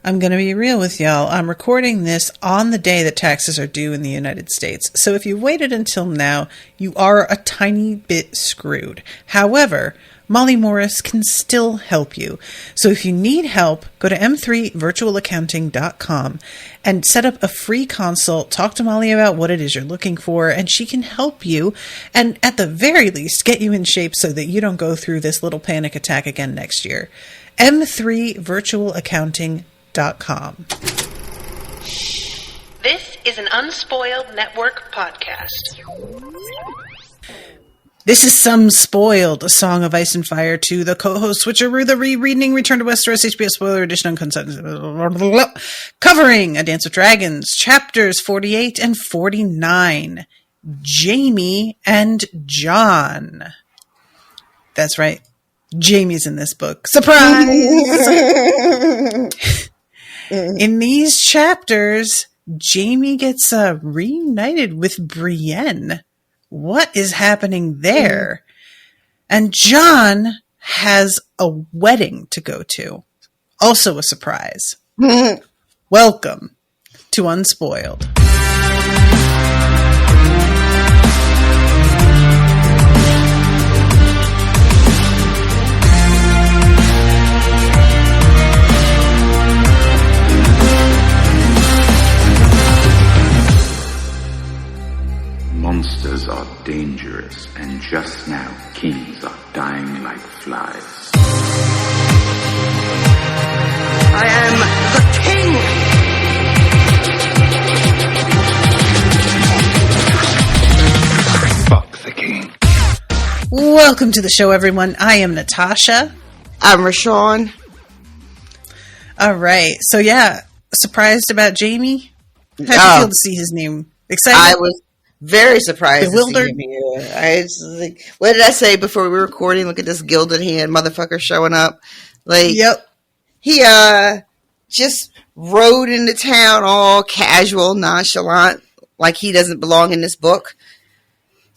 I'm going to be real with y'all. I'm recording this on the day that taxes are due in the United States. So if you've waited until now, you are a tiny bit screwed. However, Molly Morris can still help you. So if you need help, go to m3virtualaccounting.com and set up a free consult. Talk to Molly about what it is you're looking for, and she can help you and at the very least get you in shape so that you don't go through this little panic attack again next year. m3virtualaccounting.com. This is an Unspoiled Network podcast. This is Some Spoiled, a Song of Ice and Fire to the co-host Switcheroo, the rereading Return to Westeros HBO spoiler edition on covering A Dance with Dragons, chapters 48 and 49. Jaime and Jon. That's right. Jaime's in this book. Surprise! In these chapters, Jaime gets reunited with Brienne. What is happening there? And Jon has a wedding to go to. Also a surprise. Welcome to Unspoiled. Monsters are dangerous, and just now kings are dying like flies. I am the king! Fuck the king. Welcome to the show, everyone. I am Natasha. I'm Rashawn. All right. So, yeah, surprised about Jaime? How'd you feel to see his name? Excited? I was very surprised. Bewildered? To see him here. I was like, what did I say before we were recording? Look at this gilded hand motherfucker showing up. Like, yep. He just rode into town all casual, nonchalant, like he doesn't belong in this book.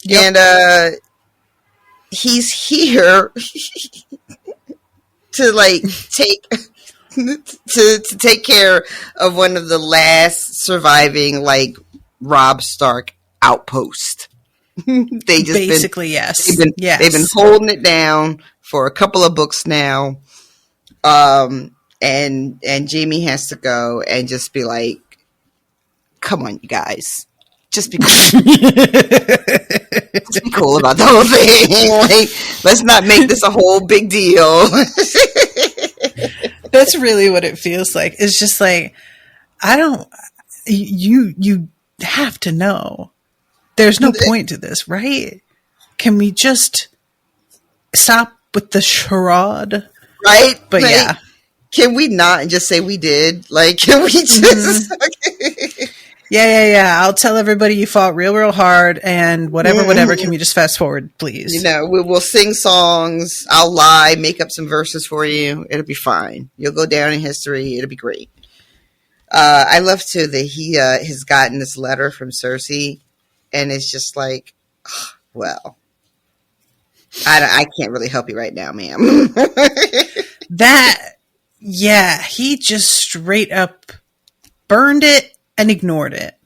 Yep. And he's here to like take to take care of one of the last surviving like Robb Stark outpost. They just basically yes. They've been holding it down for a couple of books now. And Jaime has to go and just be like, come on, you guys. Just be cool. Just be cool about the whole thing. Like, let's not make this a whole big deal. That's really what it feels like. It's just like, you have to know. There's no point to this, right? Can we just stop with the charade? Right? But like, yeah. Can we not just say we did? Like, can we just... Yeah. I'll tell everybody you fought real hard and whatever. Can we just fast forward, please? You know, we'll sing songs. I'll lie, make up some verses for you. It'll be fine. You'll go down in history. It'll be great. I love, too, that he has gotten this letter from Cersei, and it's just like, well, I can't really help you right now, ma'am. He just straight up burned it and ignored it.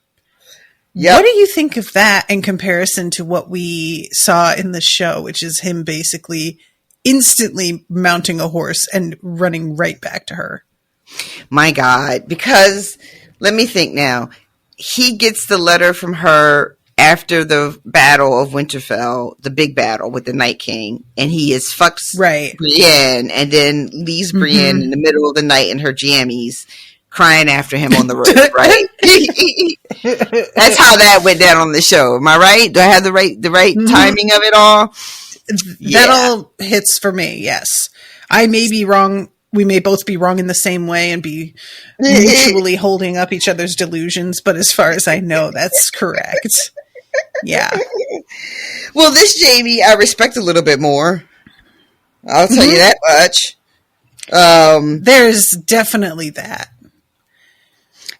Yep. What do you think of that in comparison to what we saw in the show, which is him basically instantly mounting a horse and running right back to her? My God, because let me think now. He gets the letter from her after the battle of Winterfell, the big battle with the Night King, and he is fucks Brienne and then leaves Brienne in the middle of the night in her jammies crying after him on the road, right? That's how that went down on the show. Am I right? Do I have the right timing of it all? That all hits for me, yes. I may be wrong. We may both be wrong in the same way and be mutually holding up each other's delusions, but as far as I know, that's correct. Yeah. Well, this Jaime I respect a little bit more. I'll tell you that much. There's definitely that.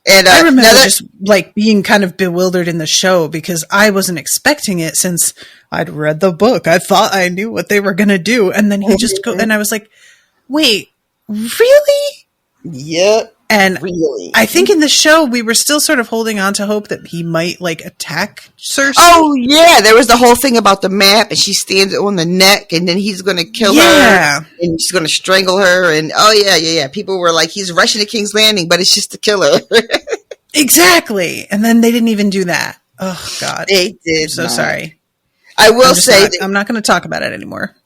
And I remember just like being kind of bewildered in the show because I wasn't expecting it since I'd read the book. I thought I knew what they were going to do. And then he just and I was like, wait, really? Yep. And really, I think in the show we were still sort of holding on to hope that he might like attack Cersei. Oh yeah, there was the whole thing about the map, and she stands on the neck, and then he's going to kill her, and he's going to strangle her, and yeah. People were like, he's rushing to King's Landing, but it's just to kill her. Exactly, and then they didn't even do that. Oh God, they did. I'm so sorry. I will say I'm not going to talk about it anymore.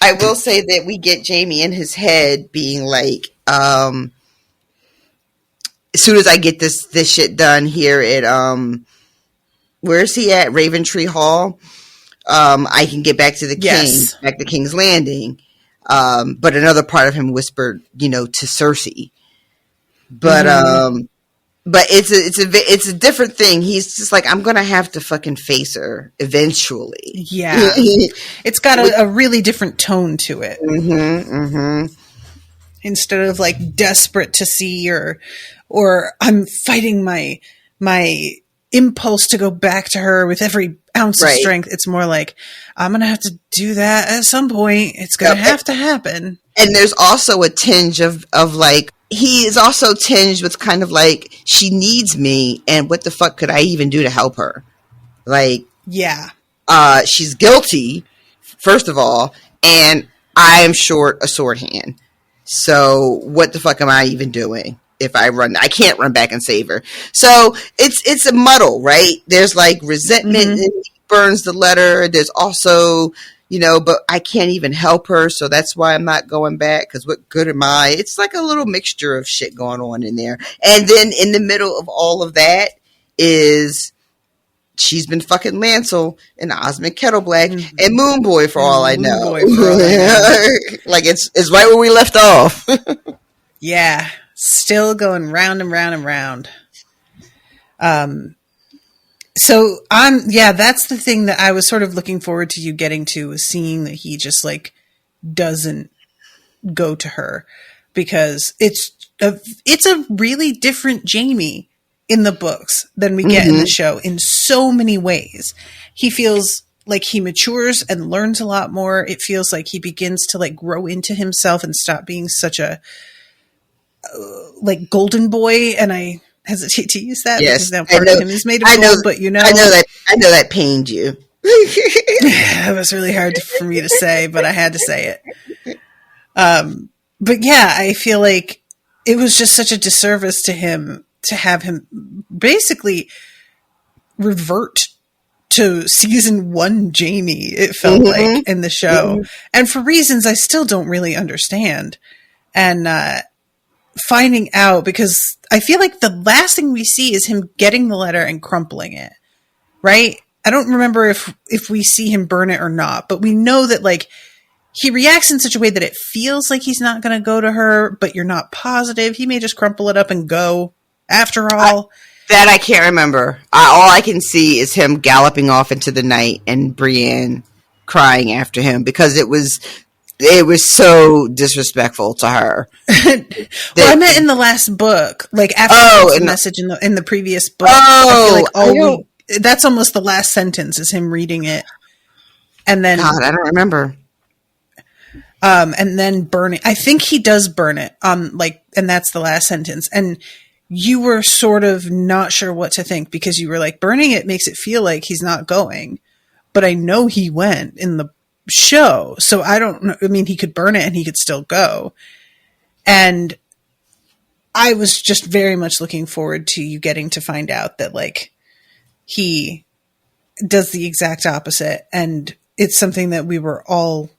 I will say that we get Jaime in his head being like, as soon as I get this shit done here at where is he at? Raventree Hall. I can get back to the king, back to King's Landing. But another part of him whispered, to Cersei. But but it's a different thing. He's just like, I'm gonna have to fucking face her eventually. Yeah, it's got a really different tone to it. Instead of like desperate to see or I'm fighting my impulse to go back to her with every ounce of strength. It's more like, I'm going to have to do that at some point. It's going to have to happen. And there's also a tinge of like, he is also tinged with kind of like, she needs me, and what the fuck could I even do to help her? Like, yeah. She's guilty, first of all, and I am short a sword hand. So what the fuck am I even doing? If I can't run back and save her. So it's a muddle, right? There's like resentment, and he burns the letter. There's also, but I can't even help her. So that's why I'm not going back. Cause what good am I? It's like a little mixture of shit going on in there. And then in the middle of all of that is she's been fucking Lancel and Osmond Kettleblack and Moonboy for all I know. Like it's right where we left off. Yeah. Still going round and round and round. So that's the thing that I was sort of looking forward to you getting to, was seeing that he just like doesn't go to her, because it's a really different Jaime in the books than we get in the show in so many ways. He feels like he matures and learns a lot more. It feels like he begins to like grow into himself and stop being such a like golden boy, and I hesitate to use that because now part of him is made of gold, but I know that pained you. It was really hard for me to say, but I had to say it. But yeah, I feel like it was just such a disservice to him to have him basically revert to season 1 Jaime, it felt like, in the show. And for reasons I still don't really understand. And finding out, because I feel like the last thing we see is him getting the letter and crumpling it, right? I don't remember if we see him burn it or not, but we know that like he reacts in such a way that it feels like he's not going to go to her, but you're not positive. He may just crumple it up and go after all. That I can't remember. All I can see is him galloping off into the night and Brienne crying after him, because it was so disrespectful to her. Well, I meant in the last book, like after the message in the previous book. I feel like that's almost the last sentence is him reading it, and then God, I don't remember. And then burning. I think he does burn it. And that's the last sentence. And you were sort of not sure what to think, because you were like, burning it makes it feel like he's not going, but I know he went in the show, so I don't know. I mean, he could burn it and he could still go. And I was just very much looking forward to you getting to find out that like he does the exact opposite, and it's something that we were all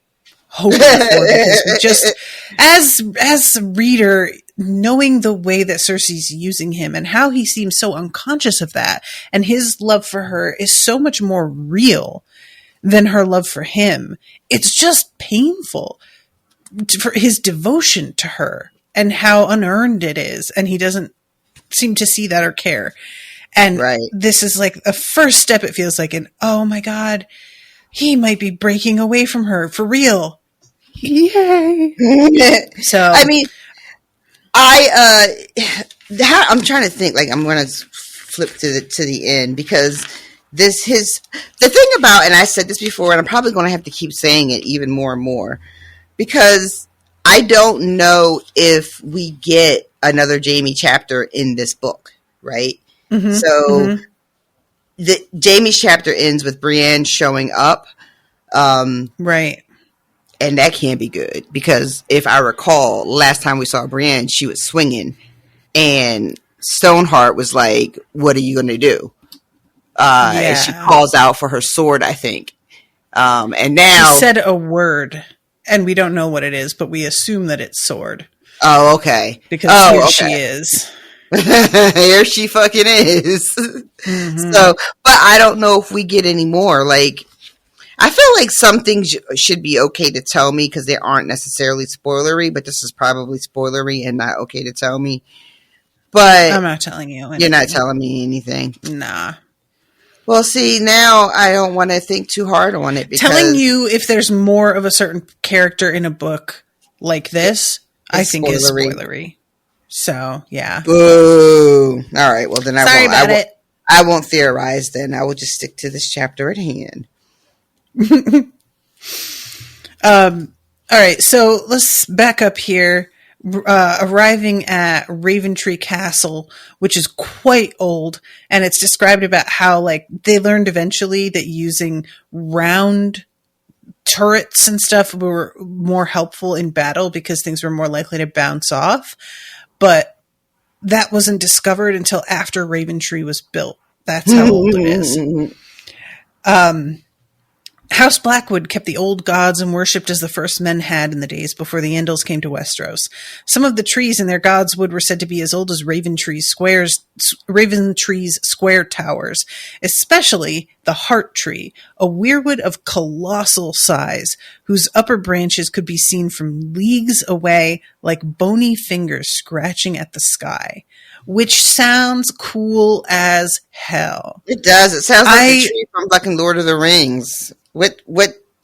hoping for, because we just, as a reader, knowing the way that Cersei's using him and how he seems so unconscious of that, and his love for her is so much more real than her love for him. It's just painful for his devotion to her and how unearned it is. And he doesn't seem to see that or care. And this is like a first step, it feels like, in, oh my God, he might be breaking away from her for real. Yay. So, I mean, I'm trying to think, like, I'm going to flip to the end, because the thing about, and I said this before, and I'm probably going to have to keep saying it even more and more, because I don't know if we get another Jaime chapter in this book, right? Mm-hmm. So the Jaime's chapter ends with Brienne showing up. Right. And that can't be good because if I recall, last time we saw Brienne, she was swinging, and Stoneheart was like, "What are you going to do?" And she calls out for her sword, I think. And now she said a word, and we don't know what it is, but we assume that it's sword. Oh, okay. Because here she is. Here she fucking is. Mm-hmm. So, but I don't know if we get any more. Like, I feel like some things should be okay to tell me because they aren't necessarily spoilery, but this is probably spoilery and not okay to tell me. But I'm not telling you anything. You're not telling me anything. Nah. Well, see, now I don't want to think too hard on it. Because telling you if there's more of a certain character in a book like this, I think is spoilery. So, yeah. Boo. All right. Well, then Sorry about it. I won't theorize then. I will just stick to this chapter at hand. All right, so let's back up here. Arriving at Raventree Castle, which is quite old, and it's described about how like they learned eventually that using round turrets and stuff were more helpful in battle because things were more likely to bounce off. But that wasn't discovered until after Raventree was built. That's how old it is. House Blackwood kept the old gods and worshipped as the first men had in the days before the Andals came to Westeros. Some of the trees in their gods' wood were said to be as old as Raventree's square towers, especially the Heart Tree, a weirwood of colossal size, whose upper branches could be seen from leagues away like bony fingers scratching at the sky. Which sounds cool as hell. It does. It sounds like the tree from fucking Lord of the Rings. What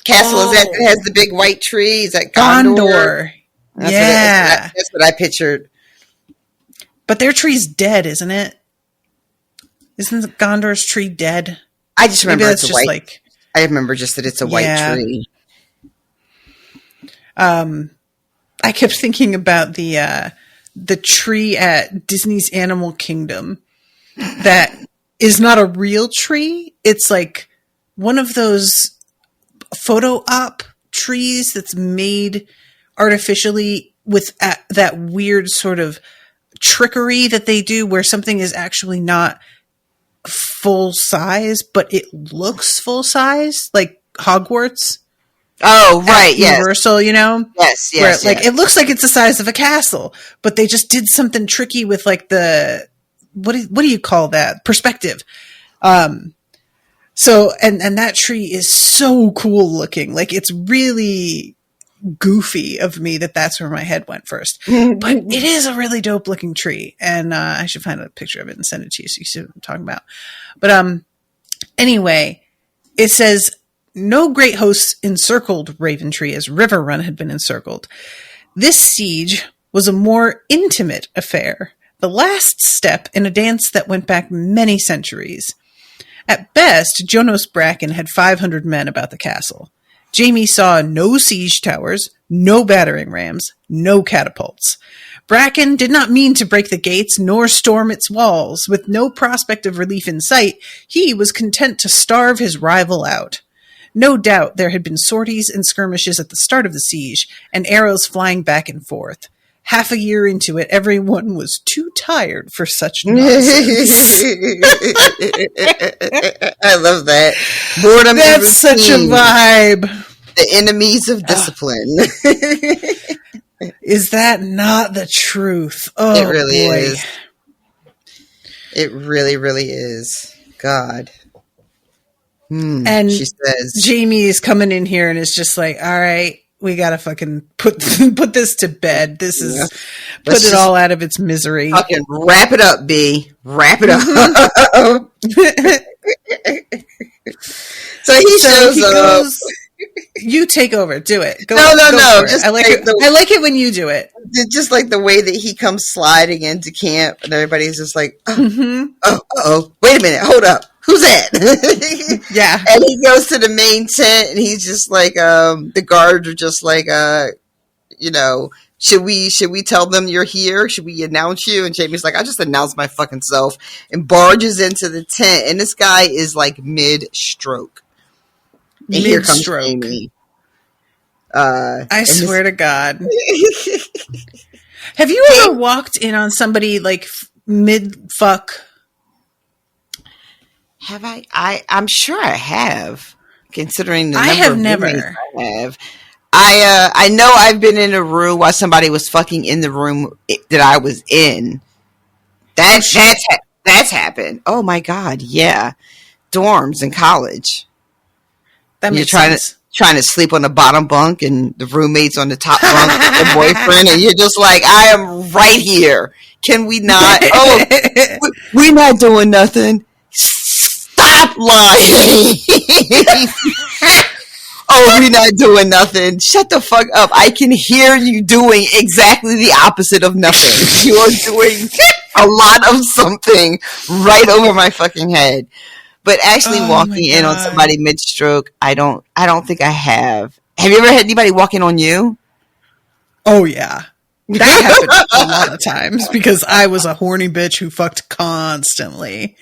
castle is that has the big white tree? Is that Gondor? That's what I pictured. But their tree's dead, isn't it? Isn't Gondor's tree dead? I just remember it's just white. Like, I remember just that it's a white tree. I kept thinking about the tree at Disney's Animal Kingdom that is not a real tree. It's like one of those photo op trees that's made artificially with that weird sort of trickery that they do where something is actually not full size, but it looks full size, like Hogwarts. Oh, right, yes. Universal, you know? Yes. Where, like, it looks like it's the size of a castle, but they just did something tricky with, like, the... What do you call that? Perspective. So, and that tree is so cool looking. Like, it's really goofy of me that's where my head went first. But it is a really dope looking tree. And I should find a picture of it and send it to you so you see what I'm talking about. But anyway, it says... No great hosts encircled Raventree as Riverrun had been encircled. This siege was a more intimate affair, the last step in a dance that went back many centuries. At best, Jonas Bracken had 500 men about the castle. Jaime saw no siege towers, no battering rams, no catapults. Bracken did not mean to break the gates nor storm its walls. With no prospect of relief in sight, he was content to starve his rival out. No doubt there had been sorties and skirmishes at the start of the siege, and arrows flying back and forth. Half a year into it, everyone was too tired for such nonsense. I love that. Boredom. That's such a vibe. The enemies of discipline. Is that not the truth? Oh, it really boy. is. It really, really is. God. And she says, Jaime is coming in here and is just like, all right, we gotta fucking put this to bed. This is put it all out of its misery. Fucking wrap it up, B. Wrap it up. So he shows up. You take over. Do it. Go, no. Just I like it. I like it when you do it. Just like the way that he comes sliding into camp, and everybody's just like, oh, wait a minute, hold up. Who's that? Yeah. And he goes to the main tent, and he's just like, the guards are just like, should we tell them you're here? Should we announce you? And Jamie's like, I just announced my fucking self, and barges into the tent. And this guy is like mid-stroke. And here comes Jamie. I swear to God. Have you ever walked in on somebody like mid-fuck? Have I? I'm sure I have, considering the I number have of never. I have. I know I've been in a room while somebody was fucking in the room that I was in. That's happened. Oh my God, yeah. Dorms in college. That makes You're sense. trying to sleep on the bottom bunk and the roommate's on the top bunk with their boyfriend, and you're just like, I am right here. Can we not? Oh, we're not doing nothing. Stop lying. Oh, we're not doing nothing. Shut the fuck up. I can hear you doing exactly the opposite of nothing. You are doing a lot of something right over my fucking head. But actually walking in on somebody mid-stroke, I don't think I have. Have you ever had anybody walk in on you? Oh, yeah. That happened a lot of times because I was a horny bitch who fucked constantly.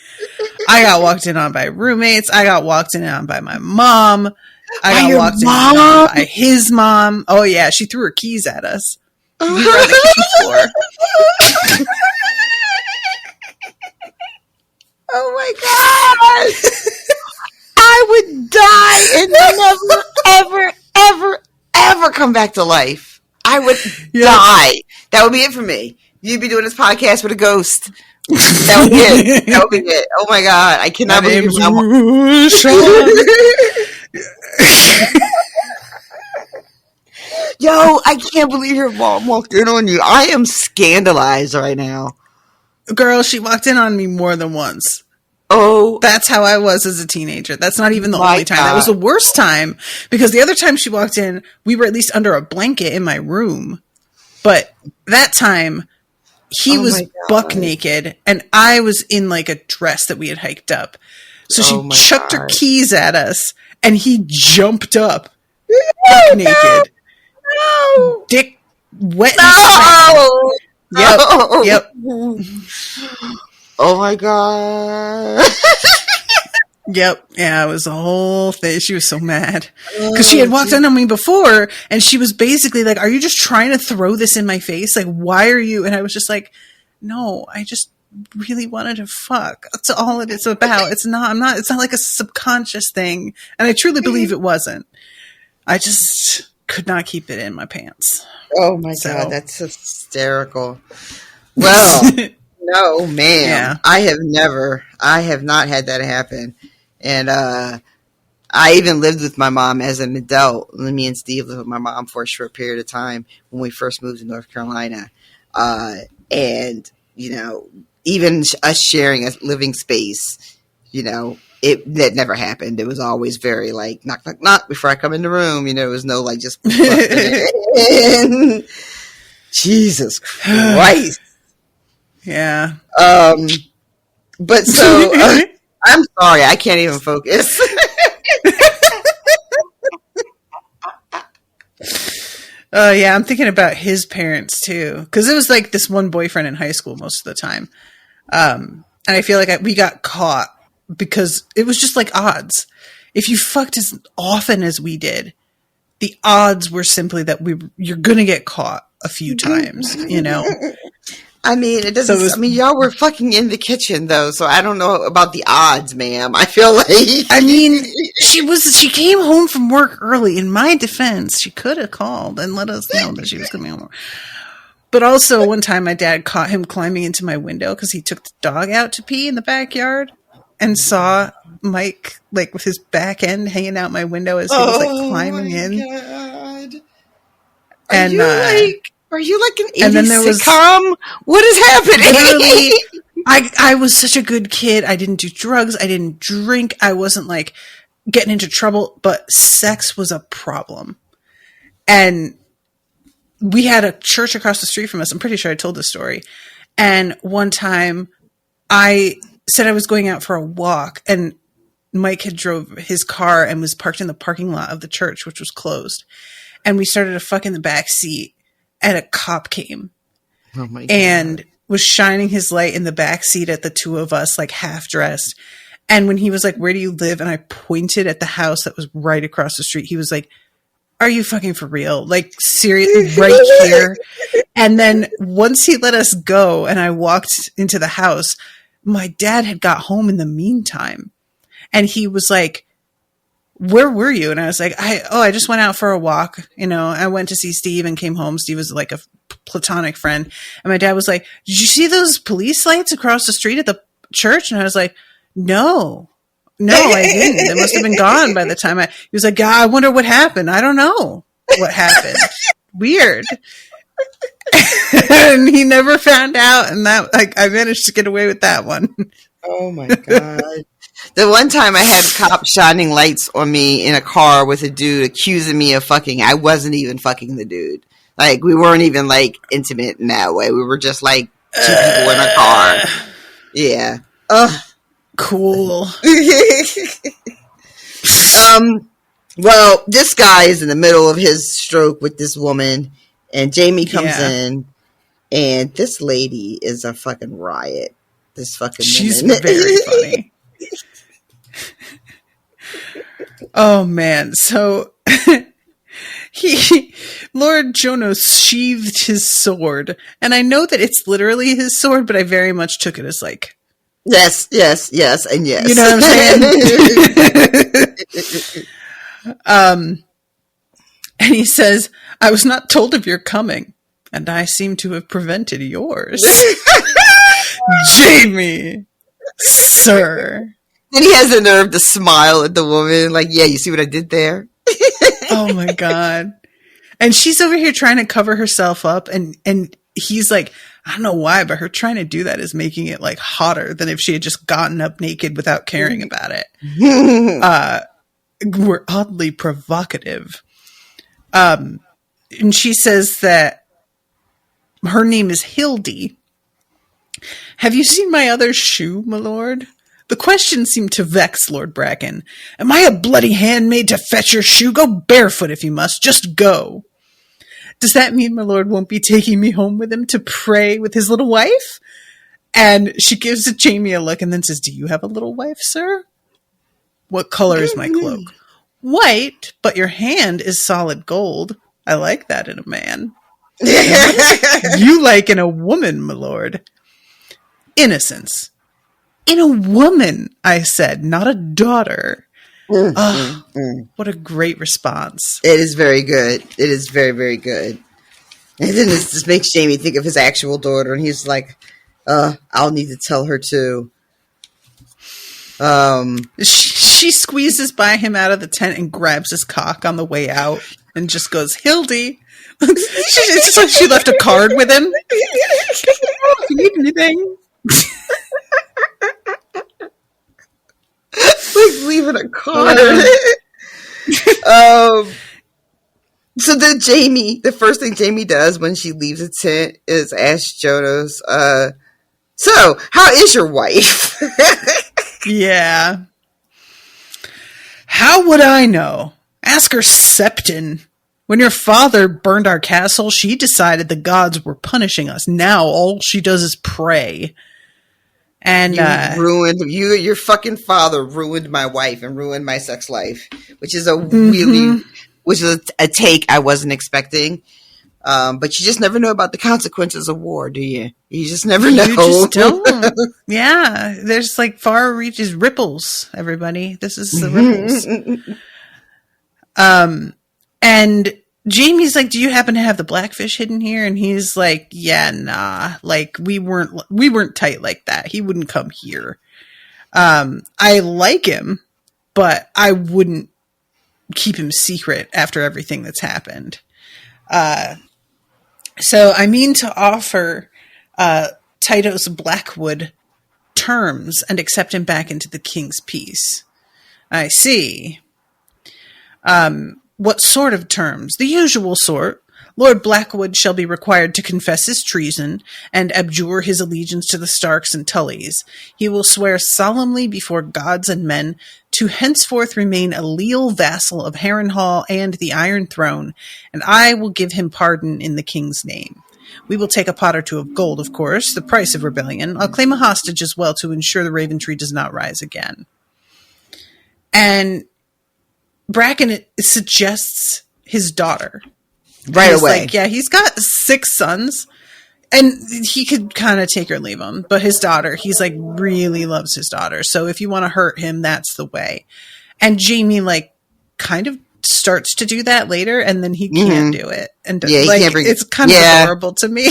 I got walked in on by roommates. I got walked in on by my mom. I got walked in on by his mom. Oh, yeah. She threw her keys at us. We were on the kitchen floor. Oh my God. I would die and never, ever, ever, ever come back to life. I would die. That would be it for me. You'd be doing this podcast with a ghost. That would be it. That would be it. Oh my God. I cannot believe Yo, I can't believe your mom walked in on you. I am scandalized right now. Girl, she walked in on me more than once. Oh, that's how I was as a teenager. That's not even the only time. God. That was the worst time because the other time she walked in, we were at least under a blanket in my room. But that time, he was buck naked, and I was in like a dress that we had hiked up. So she chucked her keys at us, and he jumped up, buck naked, dick wet. Yep. Oh my God. Yep. Yeah, it was a whole thing. She was so mad because she had walked in on me before, and she was basically like, "Are you just trying to throw this in my face? Like, why are you?" And I was just like, "No, I just really wanted to fuck. That's all it is about. It's not like a subconscious thing." And I truly believe it wasn't. I just could not keep it in my pants. Oh my God, that's hysterical. Well, no, ma'am. Yeah. I have not had that happen. And I even lived with my mom as an adult. Me and Steve lived with my mom for a short period of time when we first moved to North Carolina. And, even us sharing a living space, that never happened. It was always very like, knock, knock, knock before I come in the room. It was no like just Jesus Christ. Yeah. But so I'm sorry, I can't even focus. Yeah, I'm thinking about his parents too, because it was like this one boyfriend in high school most of the time, and I feel like we got caught because it was just like odds. If you fucked as often as we did, the odds were simply that you're gonna get caught a few times, I mean, it doesn't. So y'all were fucking in the kitchen though, so I don't know about the odds, ma'am. I feel like. I mean, she came home from work early. In my defense, she could have called and let us know that she was coming home. But also, one time my dad caught him climbing into my window because he took the dog out to pee in the backyard and saw Mike like with his back end hanging out my window as he was like climbing in. God. Are you like an 80s sitcom? What is happening? Literally, I was such a good kid. I didn't do drugs. I didn't drink. I wasn't like getting into trouble, but sex was a problem. And we had a church across the street from us. I'm pretty sure I told this story. And one time I said I was going out for a walk, and Mike had drove his car and was parked in the parking lot of the church, which was closed. And we started to fuck in the back seat. and a cop came Oh my God. and was shining his light in the back seat at the two of us, like half dressed. And when he was like, "Where do you live?" and I pointed at the house that was right across the street, he was like, "Are you fucking for real? Like, seriously, right here?" And then once he let us go and I walked into the house, my dad had got home in the meantime. And he was like, "Where were you?" And I was like, I just went out for a walk. You know, I went to see Steve and came home. Steve was like a platonic friend. And my dad was like, "Did you see those police lights across the street at the church?" And I was like, No, I didn't. They must have been gone by the time he was like, "Yeah, I wonder what happened. I don't know what happened." Weird. And he never found out. And that, like, I managed to get away with that one. Oh my God. The one time I had cops shining lights on me in a car with a dude accusing me of fucking, I wasn't even fucking the dude. Like, we weren't even, like, intimate in that way. We were just, like, two people in a car. Yeah. Ugh. Cool. Well, this guy is in the middle of his stroke with this woman, and Jaime comes in, and this lady is a fucking riot. This fucking She's woman. very funny. Oh man, so Lord Jonas sheathed his sword, and I know that it's literally his sword, but I very much took it as like, yes, and yes. you know what I'm saying? And he says, "I was not told of your coming, and I seem to have prevented yours." Jaime, sir. Then he has the nerve to smile at the woman, like, "Yeah, you see what I did there?" Oh my God. And she's over here trying to cover herself up, and he's like, I don't know why, but her trying to do that is making it like hotter than if she had just gotten up naked without caring about it. We're oddly provocative. And she says that her name is Hildy. "Have you seen my other shoe, my lord?" The question seemed to vex Lord Bracken. "Am I a bloody handmaid to fetch your shoe? Go barefoot if you must. Just go." "Does that mean my lord won't be taking me home with him to pray with his little wife?" And she gives Jaime a look and then says, "Do you have a little wife, sir?" "What color is my cloak?" "White, but your hand is solid gold. I like that in a man." "You like in a woman, my lord." "Innocence. In a woman," I said, "not a daughter." What a great response. It is very good. It is very, very good. And then this just makes Jaime think of his actual daughter, and he's like, I'll need to tell her too. She squeezes by him out of the tent and grabs his cock on the way out and just goes, "Hildy." It's like she left a card with him. "If you need anything." Like leaving a card. So then Jaime, the first thing Jaime does when she leaves the tent is ask Jonas, "So, how is your wife?" Yeah. "How would I know? Ask her Septon. When your father burned our castle, she decided the gods were punishing us. Now all she does is pray." And your fucking father ruined my wife and ruined my sex life, which is which is a take I wasn't expecting. But you just never know about the consequences of war, do you? You just never know. You just don't. Yeah, there's like far reaches ripples. Everybody, this is the ripples. And Jamie's like, "Do you happen to have the blackfish hidden here?" And he's like, "Yeah, nah. Like we weren't tight like that. He wouldn't come here. I like him, but I wouldn't keep him secret after everything that's happened. So I mean to offer Titus Blackwood terms and accept him back into the king's peace." "I see. What sort of terms?" "The usual sort. Lord Blackwood shall be required to confess his treason and abjure his allegiance to the Starks and Tullys. He will swear solemnly before gods and men to henceforth remain a leal vassal of Harrenhal and the Iron Throne, and I will give him pardon in the king's name. We will take a pot or two of gold, of course, the price of rebellion. I'll claim a hostage as well to ensure the Raven Tree does not rise again. And Bracken suggests his daughter. Right He's away. like, yeah, he's got 6 sons, and he could kind of take or leave them. But his daughter, he's like, really loves his daughter. So if you want to hurt him, that's the way. And Jaime, like, kind of starts to do that later, and then he can't do it. And he like, can't bring it's kind of adorable to me.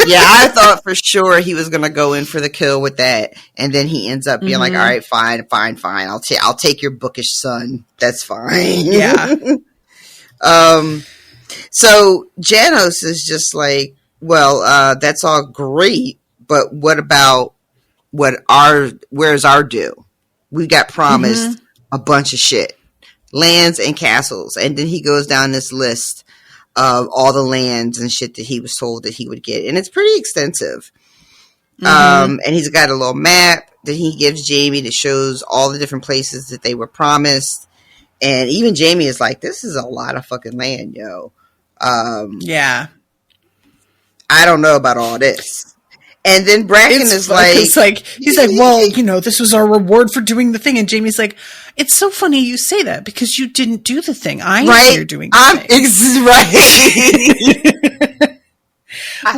Yeah, I thought for sure he was going to go in for the kill with that, and then he ends up being like, all right, fine. I'll take your bookish son. That's fine. Yeah. So Janos is just like, well, that's all great, but what about where's our due? We got promised a bunch of shit, lands and castles. And then he goes down this list of all the lands and shit that he was told that he would get. And it's pretty extensive. And he's got a little map that he gives Jaime that shows all the different places that they were promised. And even Jaime is like, this is a lot of fucking land, yo. Yeah. I don't know about all this. And then Bracken is like, he's like, well, you know, this was our reward for doing the thing. And Jamie's like, it's so funny you say that because you didn't do the thing. I'm here doing the thing. Right.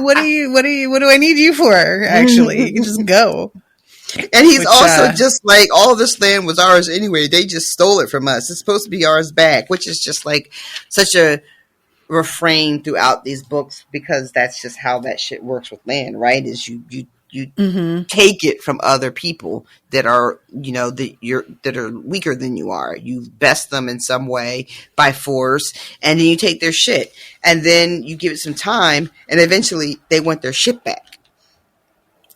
What do I need you for? Actually, you can just go. And he's also just like, all this land was ours anyway. They just stole it from us. It's supposed to be ours back, which is just like such a refrain throughout these books, because that's just how that shit works with land, right? Is you take it from other people that are, you know, that are weaker than you are. You best them in some way by force, and then you take their shit, and then you give it some time, and eventually they want their shit back.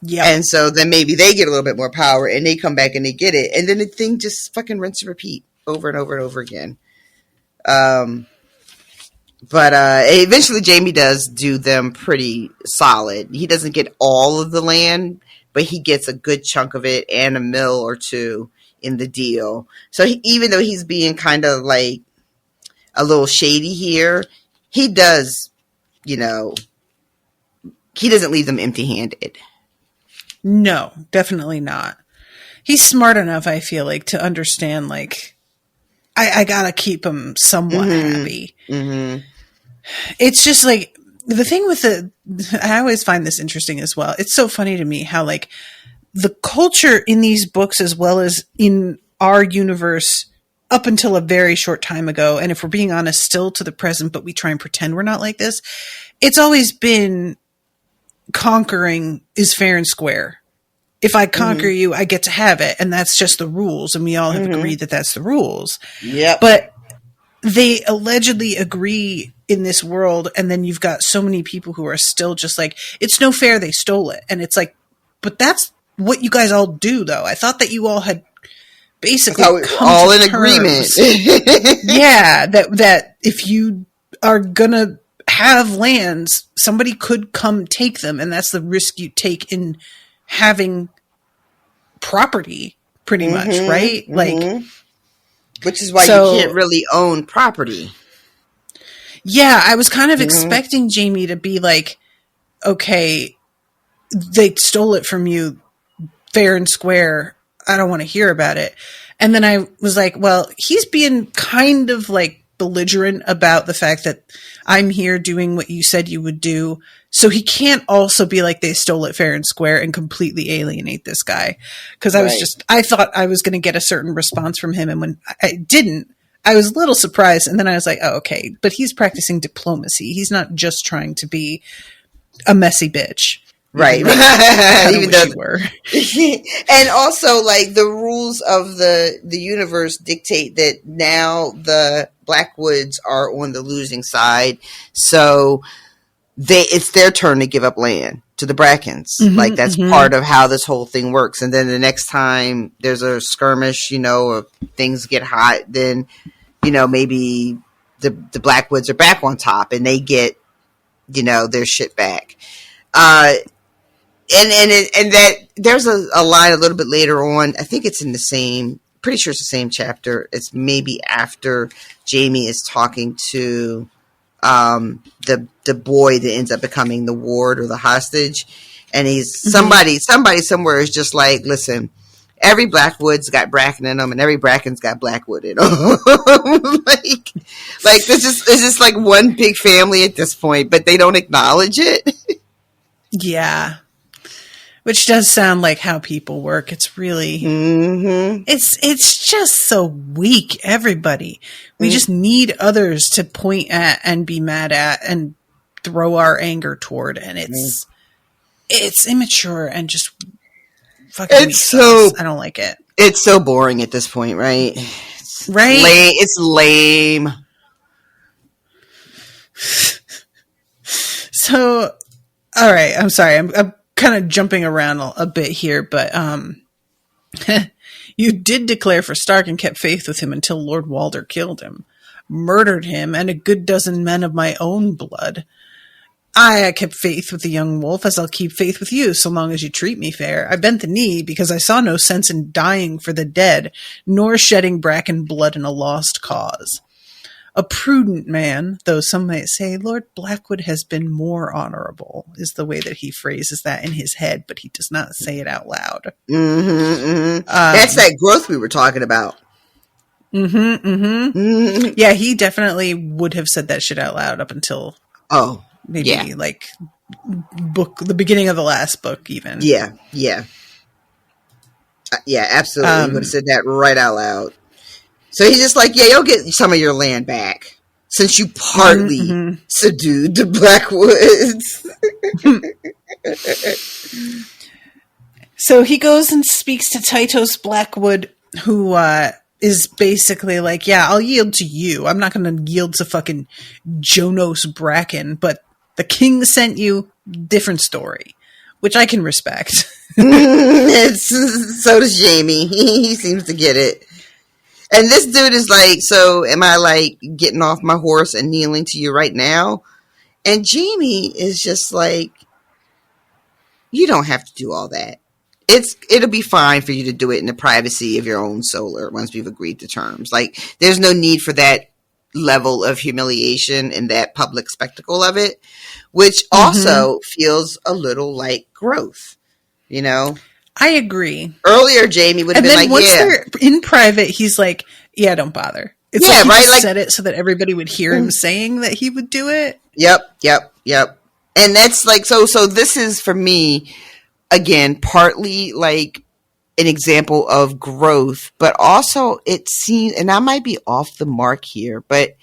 Yeah, and so then maybe they get a little bit more power, and they come back and they get it, and then the thing just fucking rinse and repeat over and over and over again. But eventually Jaime does do them pretty solid. He doesn't get all of the land, but he gets a good chunk of it and a mill or two in the deal. So even though he's being kind of like a little shady here, he does, you know, he doesn't leave them empty-handed. No, definitely not. He's smart enough, I feel like, to understand, like, I gotta keep him somewhat happy. It's just like the thing with I always find this interesting as well. It's so funny to me how like the culture in these books, as well as in our universe up until a very short time ago, and if we're being honest, still to the present, but we try and pretend we're not like this. It's always been conquering is fair and square. If I conquer you, I get to have it. And that's just the rules. And we all have agreed that that's the rules. Yep. But they allegedly agree in this world, and then you've got so many people who are still just like, it's no fair, they stole it. And it's like, but that's what you guys all do, though. I thought that you all had basically come all to in terms. agreement. Yeah, that if you are gonna have lands, somebody could come take them, and that's the risk you take in having property, pretty much, right? Like, which is why you can't really own property. Yeah, I was kind of expecting Jaime to be like, okay, they stole it from you fair and square. I don't want to hear about it. And then I was like, well, he's being kind of like belligerent about the fact that I'm here doing what you said you would do. So he can't also be like, they stole it fair and square and completely alienate this guy. Cause I thought I was going to get a certain response from him. And when I didn't, I was a little surprised, and then I was like, oh, okay, but he's practicing diplomacy. He's not just trying to be a messy bitch. Right. Even though you were. And also, like, the rules of the universe dictate that now the Blackwoods are on the losing side. So it's their turn to give up land to the Brackens. Like, that's part of how this whole thing works. And then the next time there's a skirmish, you know, or things get hot, then, you know, maybe the Blackwoods are back on top and they get their shit back. And that there's a line a little bit later on. I think it's in the same. Pretty sure it's the same chapter. It's maybe after Jaime is talking to the boy that ends up becoming the ward or the hostage, and he's somebody somewhere is just like, listen, every Blackwood's got Bracken in them, and every Bracken's got Blackwood in them. like this is it's just like one big family at this point, but they don't acknowledge it. Yeah. Which does sound like how people work. It's really, it's just so weak, everybody. We just need others to point at and be mad at and throw our anger toward. And it's immature and just fucking I don't like it. It's so boring at this point, right? It's lame. So, all right. I'm sorry. I'm kind of jumping around a bit here, but you did declare for Stark and kept faith with him until Lord Walder killed him, murdered him, and a good dozen men of my own blood. I kept faith with the young wolf, as I'll keep faith with you, so long as you treat me fair. I bent the knee, because I saw no sense in dying for the dead, nor shedding Bracken blood in a lost cause. A prudent man, though some might say Lord Blackwood has been more honorable, is the way that he phrases that in his head, but he does not say it out loud. That's that growth we were talking about. Yeah, he definitely would have said that shit out loud up until like the beginning of the last book, even. Yeah, absolutely. He would have said that right out loud. So he's just like, yeah, you'll get some of your land back since you partly subdued the Blackwoods. So he goes and speaks to Titos Blackwood, who is basically like, yeah, I'll yield to you. I'm not going to yield to fucking Jonas Bracken, but the king sent you, different story, which I can respect. So does Jaime. He seems to get it. And this dude is like, so am I like getting off my horse and kneeling to you right now? And Jaime is just like, you don't have to do all that. It'll be fine for you to do it in the privacy of your own solar once we've agreed to terms. Like, there's no need for that level of humiliation and that public spectacle of it, which also feels a little like growth, I agree. Earlier, Jaime would have been like, once they're in private, he's like, yeah, don't bother. It's like he just said it so that everybody would hear him saying that he would do it. Yep. And that's like, so this is for me, again, partly like an example of growth, but also it seems, and I might be off the mark here, but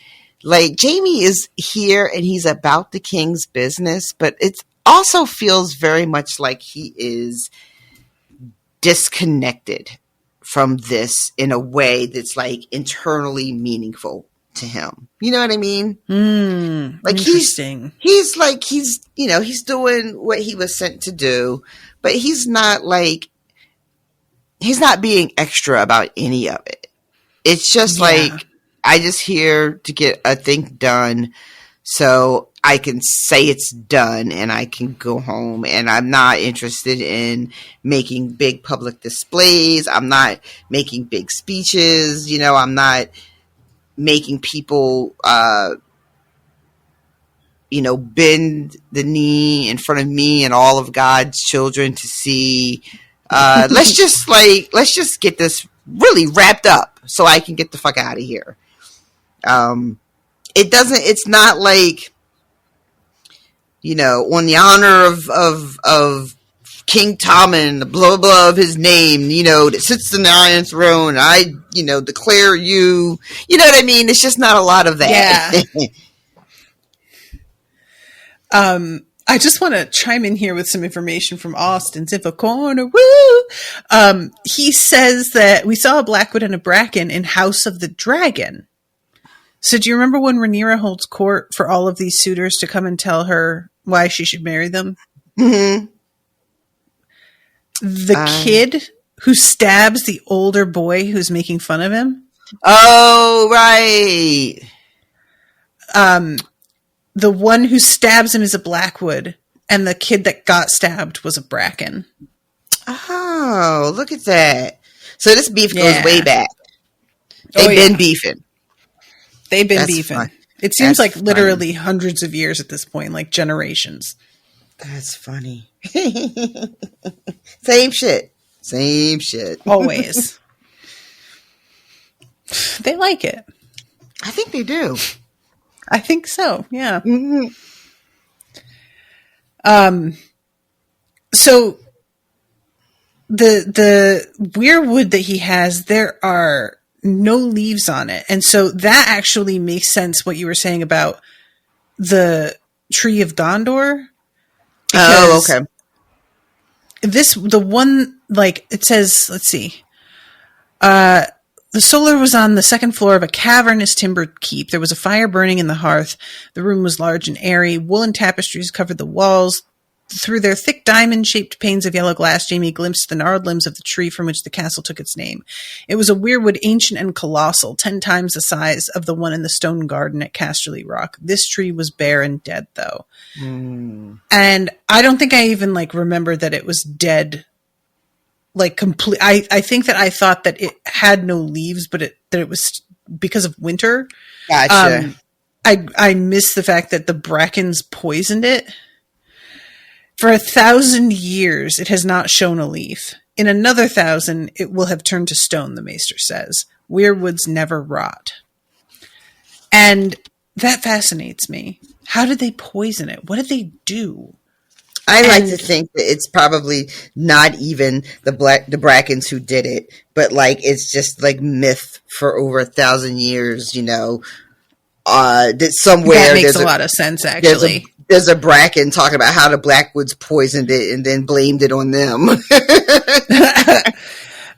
like Jaime is here and he's about the king's business, but it also feels very much like he is disconnected from this in a way that's like internally meaningful to him. You know what I mean? Like interesting. He's like, he's doing what he was sent to do, but he's not being extra about any of it. It's just like, I just here to get a thing done so I can say it's done and I can go home, and I'm not interested in making big public displays. I'm not making big speeches. I'm not making people, bend the knee in front of me and all of God's children to see. Let's just get this really wrapped up so I can get the fuck out of here. It's not like, on the honor of King Tommen, the blah, blah of his name, that sits in the Iron Throne, I, declare you, you know what I mean? It's just not a lot of that. Yeah. I just want to chime in here with some information from Austin's Info Corner. Woo! He says that we saw a Blackwood and a Bracken in House of the Dragon. So do you remember when Rhaenyra holds court for all of these suitors to come and tell her why she should marry them? Mm-hmm. The kid who stabs the older boy who's making fun of him. Oh, right. the one who stabs him is a Blackwood, and the kid that got stabbed was a Bracken. Oh, look at that. So this beef goes way back. They've been beefing. They've been That's beefing. fun. It seems That's like literally hundreds of years at this point, like generations. That's funny. Same shit. Same shit. Always. They like it. I think they do. I think so, yeah. Mm-hmm. So the weirwood that he has, there are no leaves on it. And so that actually makes sense what you were saying about the tree of Gondor. Oh, okay. The one, like, it says, let's see. The solar was on the second floor of a cavernous timbered keep. There was a fire burning in the hearth. The room was large and airy. Woolen tapestries covered the walls. Through their thick diamond-shaped panes of yellow glass, Jaime glimpsed the gnarled limbs of the tree from which the castle took its name. It was a weirwood, ancient and colossal, 10 times the size of the one in the stone garden at Casterly Rock. This tree was bare and dead, though. And I don't think I even, like, remember that it was dead. Like, complete. I think that I thought that it had no leaves, but that it was because of winter. Gotcha. I missed the fact that the Brackens poisoned it. For 1,000 years, it has not shown a leaf. In another 1,000, it will have turned to stone, the maester says. Weirwoods never rot. And that fascinates me. How did they poison it? What did they do? I like to think that it's probably not even the Brackens who did it, but like it's just like myth for over 1,000 years, you know. That somewhere that makes a lot of sense, actually. There's a Bracken talking about how the Blackwoods poisoned it and then blamed it on them.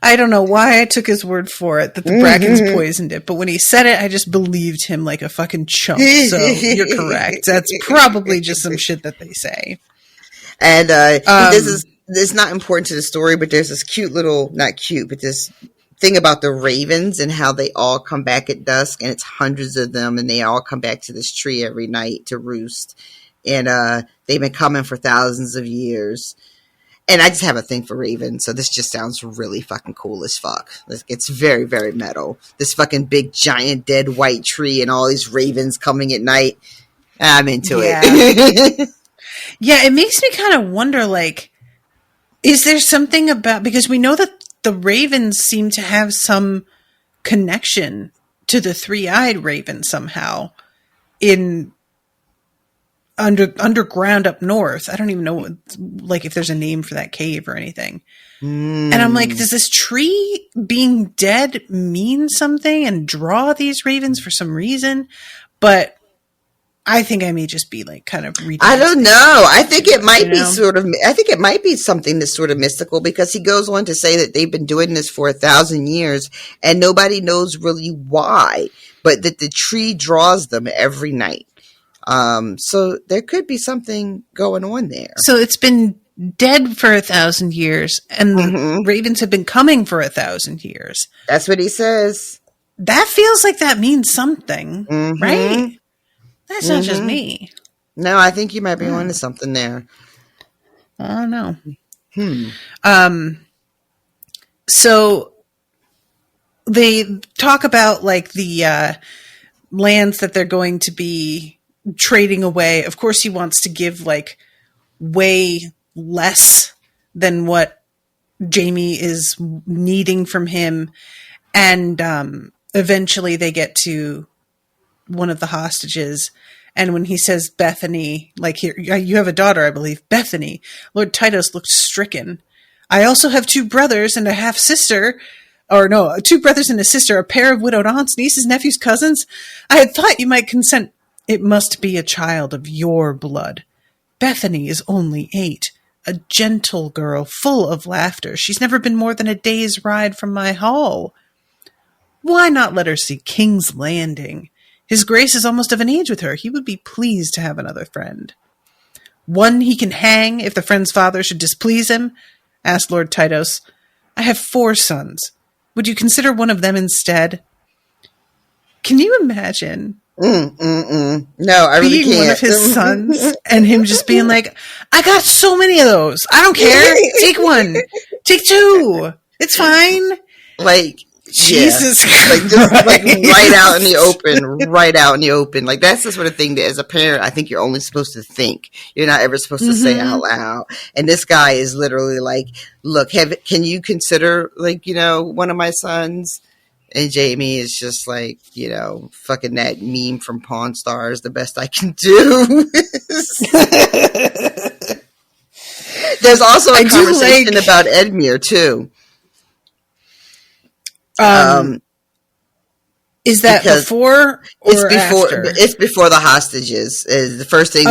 I don't know why I took his word for it that the Brackens poisoned it, but when he said it, I just believed him like a fucking chump. So you're correct. That's probably just some shit that they say. And this is not important to the story, but there's this cute little, not cute, but this thing about the ravens and how they all come back at dusk, and it's hundreds of them, and they all come back to this tree every night to roost. And they've been coming for thousands of years. And I just have a thing for ravens, so this just sounds really fucking cool as fuck. It's very, very metal. This fucking big, giant, dead white tree and all these ravens coming at night. I'm into it. Yeah, it makes me kind of wonder, like, is there something about... Because we know that the ravens seem to have some connection to the three-eyed raven somehow in... underground up north. I don't even know like if there's a name for that cave or anything. And I'm like, does this tree being dead mean something and draw these ravens for some reason? But I think I may just be like kind of reading. I don't know. I think it might be I think it might be something that's sort of mystical, because he goes on to say that they've been doing this for 1,000 years and nobody knows really why, but that the tree draws them every night. So there could be something going on there. So it's been dead for 1,000 years, and the ravens have been coming for 1,000 years. That's what he says. That feels like that means something, right? That's not just me. No, I think you might be onto something there. I don't know. So they talk about like the lands that they're going to be trading away. Of course, he wants to give like way less than what Jaime is needing from him. And eventually they get to one of the hostages. And when he says Bethany, like, here, you have a daughter, I believe, Bethany, Lord Tytos looked stricken. I also have 2 brothers and a half sister, or no, 2 brothers and a sister, a pair of widowed aunts, nieces, nephews, cousins. I had thought you might consent. It must be a child of your blood. Bethany is only 8, a gentle girl full of laughter. She's never been more than a day's ride from my hall. Why not let her see King's Landing? His Grace is almost of an age with her. He would be pleased to have another friend. One he can hang if the friend's father should displease him? Asked Lord Tytos. I have 4 sons. Would you consider one of them instead? Can you imagine No, I really being can't. one of his sons and him just being like, I got so many of those. I don't care. Take one. Take two. It's fine. Like, Jesus Christ. Like, just like right out in the open. Like, that's the sort of thing that as a parent, I think you're only supposed to think. You're not ever supposed to say out loud. And this guy is literally like, look, can you consider, like, one of my sons? And Jaime is just like, fucking that meme from Pawn Stars, the best I can do. There's also a conversation about Edmure, too. Is that before or after? It's before the hostages. The first thing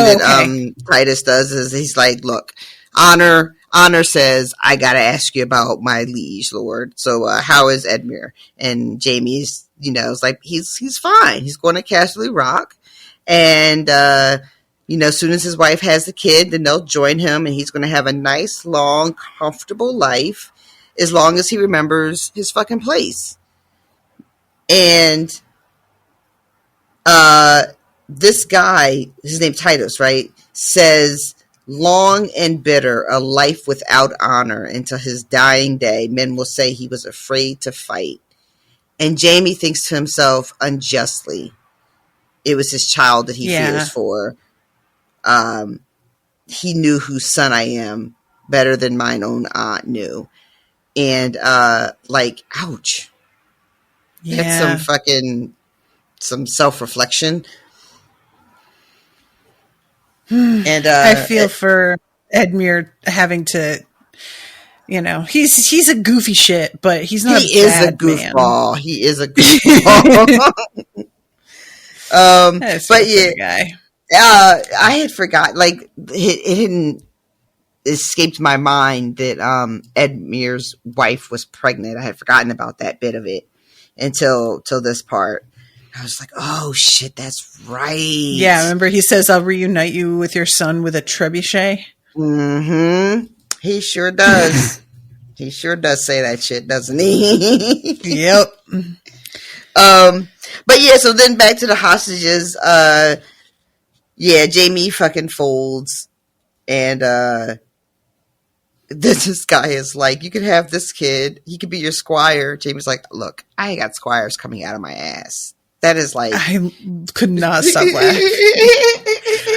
Titus does is he's like, look, Honor says, I gotta ask you about my liege lord. So how is Edmure? And Jaime's, is like, he's fine. He's going to Castle Rock. And as soon as his wife has the kid, then they'll join him and he's going to have a nice, long, comfortable life as long as he remembers his fucking place. And this guy, his name's Titus, right, says, long and bitter, a life without honor until his dying day. Men will say he was afraid to fight. And Jaime thinks to himself, unjustly, it was his child that he fears for. He knew whose son I am better than mine own aunt knew. And, ouch. Yeah. That's some self-reflection. And I feel for Edmure having to, he's a goofy shit, but he's not. He is a goofball. He is a goofball. But yeah, guy. I had forgot. Like it hadn't escaped my mind that Edmure's wife was pregnant. I had forgotten about that bit of it until this part. I was like, oh shit, that's right. Yeah, remember he says, I'll reunite you with your son with a trebuchet? Mm-hmm. He sure does. He sure does say that shit, doesn't he? Yep. But yeah, so then back to the hostages. Jaime fucking folds. And this guy is like, you can have this kid. He could be your squire. Jaime's like, look, I ain't got squires coming out of my ass. That is like... I could not stop laughing.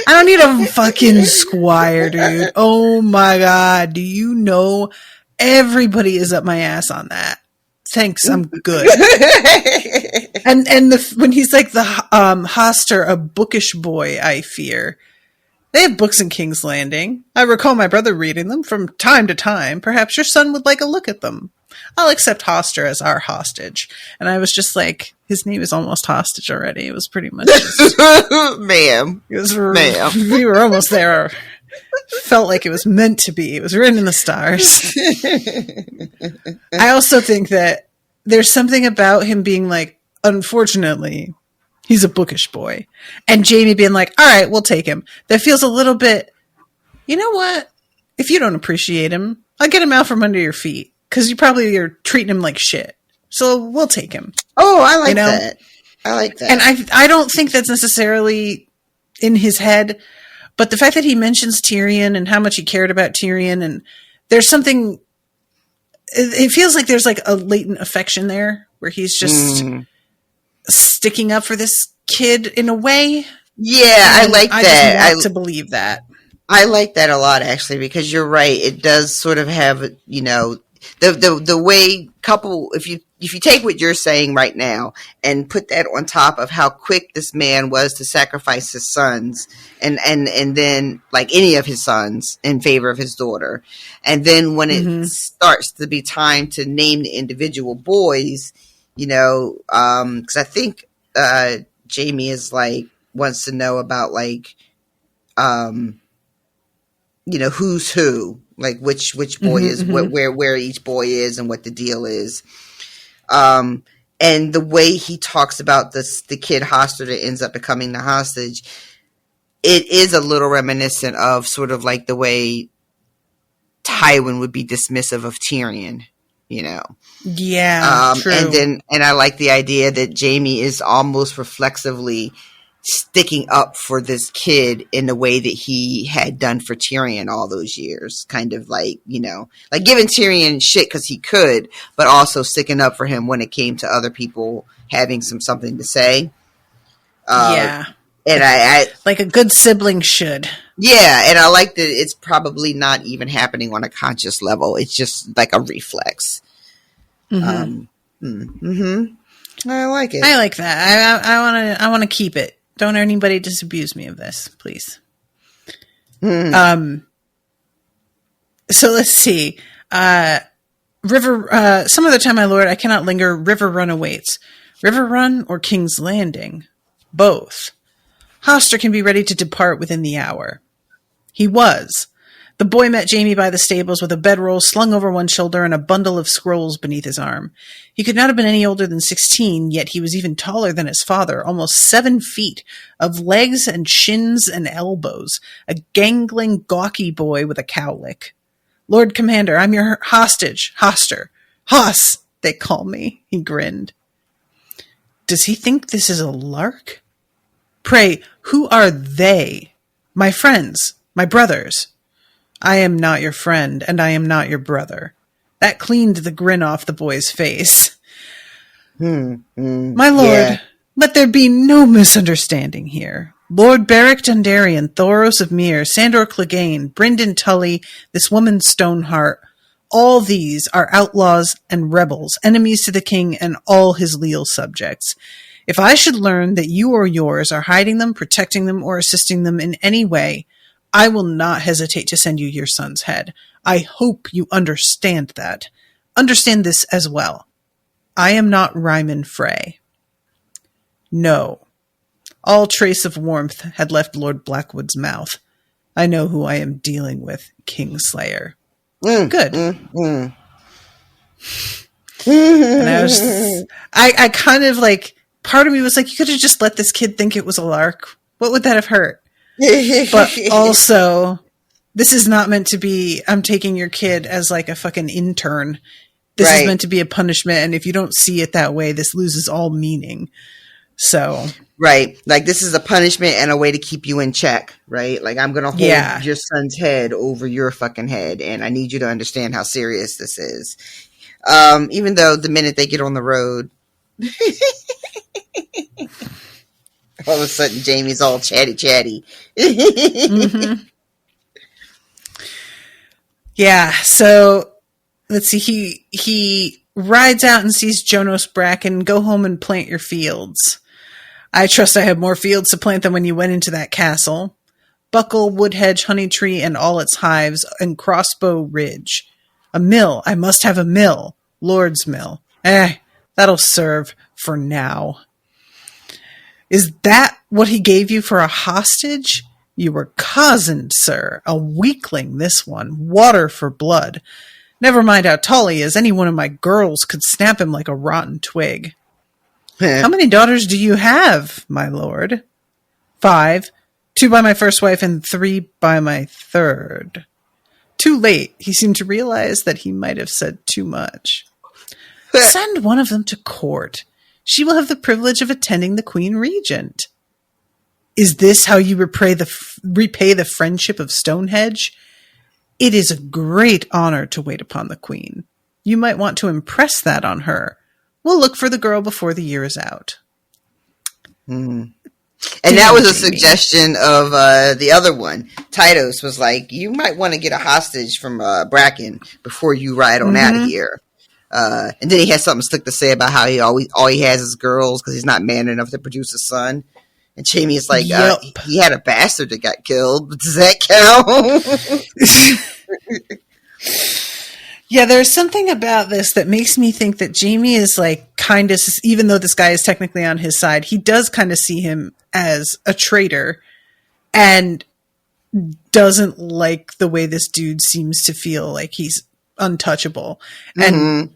I don't need a fucking squire, dude. Oh my God. Do you know everybody is up my ass on that? Thanks, I'm good. and when he's like the Hoster, a bookish boy, I fear. They have books in King's Landing. I recall my brother reading them from time to time. Perhaps your son would like a look at them. I'll accept Hoster as our hostage. And I was just like, his name is almost hostage already. It was pretty much just... Ma'am. Ma'am. We were almost there. Felt like it was meant to be. It was written in the stars. I also think that there's something about him being like, unfortunately, he's a bookish boy. And Jaime being like, all right, we'll take him. That feels a little bit, you know what? If you don't appreciate him, I'll get him out from under your feet. Because you probably are treating him like shit. So we'll take him. Oh, I like that. I like that. And I don't think that's necessarily in his head. But the fact that he mentions Tyrion and how much he cared about Tyrion, and there's something, it feels like there's like a latent affection there where he's just sticking up for this kid in a way. Yeah, I like that. I want to believe that. I like that a lot, actually, because you're right. It does sort of have, the way if you take what you're saying right now and put that on top of how quick this man was to sacrifice his sons and then like any of his sons in favor of his daughter. And then when it starts to be time to name the individual boys, cause I think, Jaime is like, wants to know about like, who's who, like which boy is where each boy is and what the deal is. And the way he talks about the kid Hoster that ends up becoming the hostage, it is a little reminiscent of sort of like the way Tywin would be dismissive of Tyrion, Yeah, true. And I like the idea that Jaime is almost reflexively sticking up for this kid in the way that he had done for Tyrion all those years. Kind of like, like giving Tyrion shit because he could, but also sticking up for him when it came to other people having something to say. Yeah. And I like a good sibling should. Yeah, and I like that it's probably not even happening on a conscious level. It's just like a reflex. I like it. I like that. I want to keep it. Don't anybody disabuse me of this, please. So let's see. River. Some other time, my lord, I cannot linger. River Run awaits. River Run or King's Landing? Both. Hoster can be ready to depart within the hour. He was. The boy met Jaime by the stables with a bedroll slung over one shoulder and a bundle of scrolls beneath his arm. He could not have been any older than 16, yet he was even taller than his father, almost 7 feet, of legs and shins and elbows, a gangling, gawky boy with a cowlick. Lord Commander, I'm your hostage, Hoster. Hoss, they call me, he grinned. Does he think this is a lark? Pray, who are they? My friends, my brothers. I am not your friend, and I am not your brother. That cleaned the grin off the boy's face. My lord, let there be no misunderstanding here. Lord Beric Dondarrion, Thoros of Myr, Sandor Clegane, Brynden Tully, this woman Stoneheart, all these are outlaws and rebels, enemies to the king and all his leal subjects. If I should learn that you or yours are hiding them, protecting them, or assisting them in any way, I will not hesitate to send you your son's head. I hope you understand that. Understand this as well. I am not Ryman Frey. No. All trace of warmth had left Lord Blackwood's mouth. I know who I am dealing with, Kingslayer. Good. And I kind of like, part of me was like, you could have just let this kid think it was a lark. What would that have hurt? But also, this is not meant to be, I'm taking your kid as like a fucking intern. This is meant to be a punishment, and if you don't see it that way, this loses all meaning. So. Right. Like, this is a punishment and a way to keep you in check, right? Like, I'm going to hold your son's head over your fucking head, and I need you to understand how serious this is. Even though the minute they get on the road, all of a sudden Jaime's all chatty. Yeah, so let's see. He rides out and sees Jonas Bracken. Go home and plant your fields. I trust I have more fields to plant than when you went into that castle. Buckle, Woodhedge, Honeytree, and all its hives, and Crossbow Ridge. A mill. I must have a mill. Lord's mill. That'll serve for now. Is that what he gave you for a hostage? You were cozened, sir. A weakling, this one. Water for blood. Never mind how tall he is. Any one of my girls could snap him like a rotten twig. How many daughters do you have, my lord? 5. 2 by my first wife and 3 by my third. Too late. He seemed to realize that he might have said too much. Send one of them to court. She will have the privilege of attending the Queen Regent. Is this how you repay the friendship of Stonehenge? It is a great honor to wait upon the Queen. You might want to impress that on her. We'll look for the girl before the year is out. And that was a suggestion of the other one. Titus was like, you might want to get a hostage from Bracken before you ride on out of here. And then he had something slick to say about how all he has is girls because he's not man enough to produce a son. And Jaime is like, he had a bastard that got killed. Does that count? Yeah, there's something about this that makes me think that Jaime is like kind of, even though this guy is technically on his side, he does kind of see him as a traitor and doesn't like the way this dude seems to feel like he's untouchable. And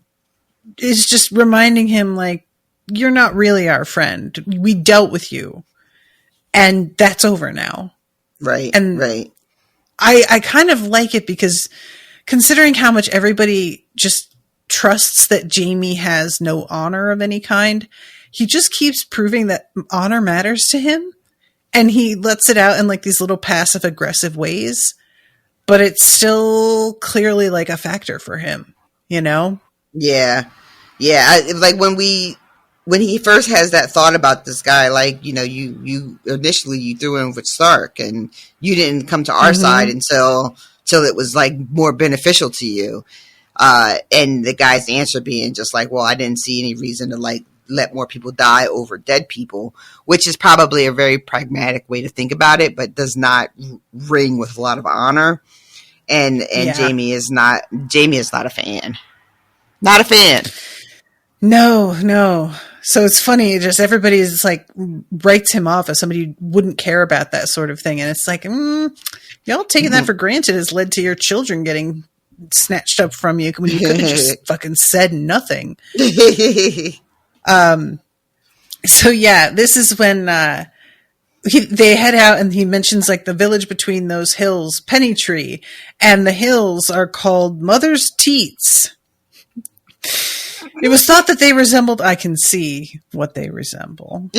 it's just reminding him like, you're not really our friend. We dealt with you and that's over now. Right. And right. I kind of like it because considering how much everybody just trusts that Jaime has no honor of any kind, he just keeps proving that honor matters to him. and he lets it out in like these little passive aggressive ways, but it's still clearly like a factor for him, you know? Yeah. Yeah. Like when he first has that thought about this guy, like, you know, you initially you threw in with Stark and you didn't come to our side until it was like more beneficial to you. And the guy's answer being just like, well, I didn't see any reason to like let more people die over dead people, which is probably a very pragmatic way to think about it, but does not ring with a lot of honor. And Jaime is not a fan. Not a fan. No. So it's funny, just everybody's like writes him off as somebody who wouldn't care about that sort of thing. And it's like, y'all taking that for granted has led to your children getting snatched up from you when you could have just fucking said nothing. So yeah, this is when they head out and he mentions like the village between those hills, Penny Tree, and the hills are called Mother's Teats. It was thought that they resembled, I can see what they resemble.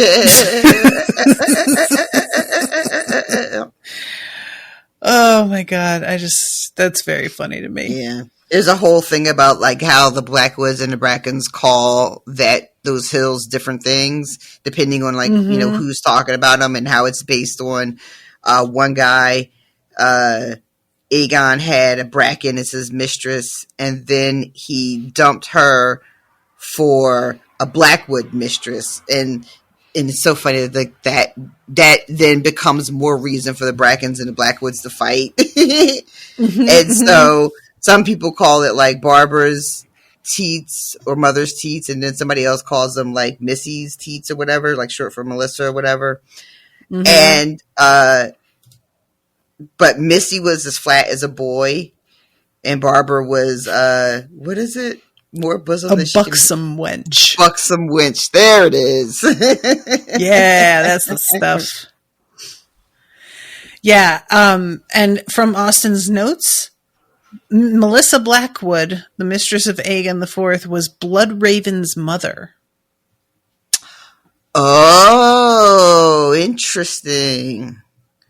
Oh my God. That's very funny to me. Yeah. There's a whole thing about like how the Blackwoods and the Brackens call those hills different things, depending on like, you know, who's talking about them and how it's based on, one guy, Aegon had a Bracken as his mistress, and then he dumped her for a Blackwood mistress, and it's so funny that then becomes more reason for the Brackens and the Blackwoods to fight. And so some people call it like Barbara's teats or Mother's teats, and then somebody else calls them like Missy's teats or whatever, like short for Melissa or whatever. And but Missy was as flat as a boy, and Barbara was what is it? More bosom than buxom wench. Buxom wench. There it is. Yeah, that's the stuff. Yeah, and from Austen's notes, Melissa Blackwood, the mistress of Aegon IV, was Bloodraven's mother. Oh, interesting.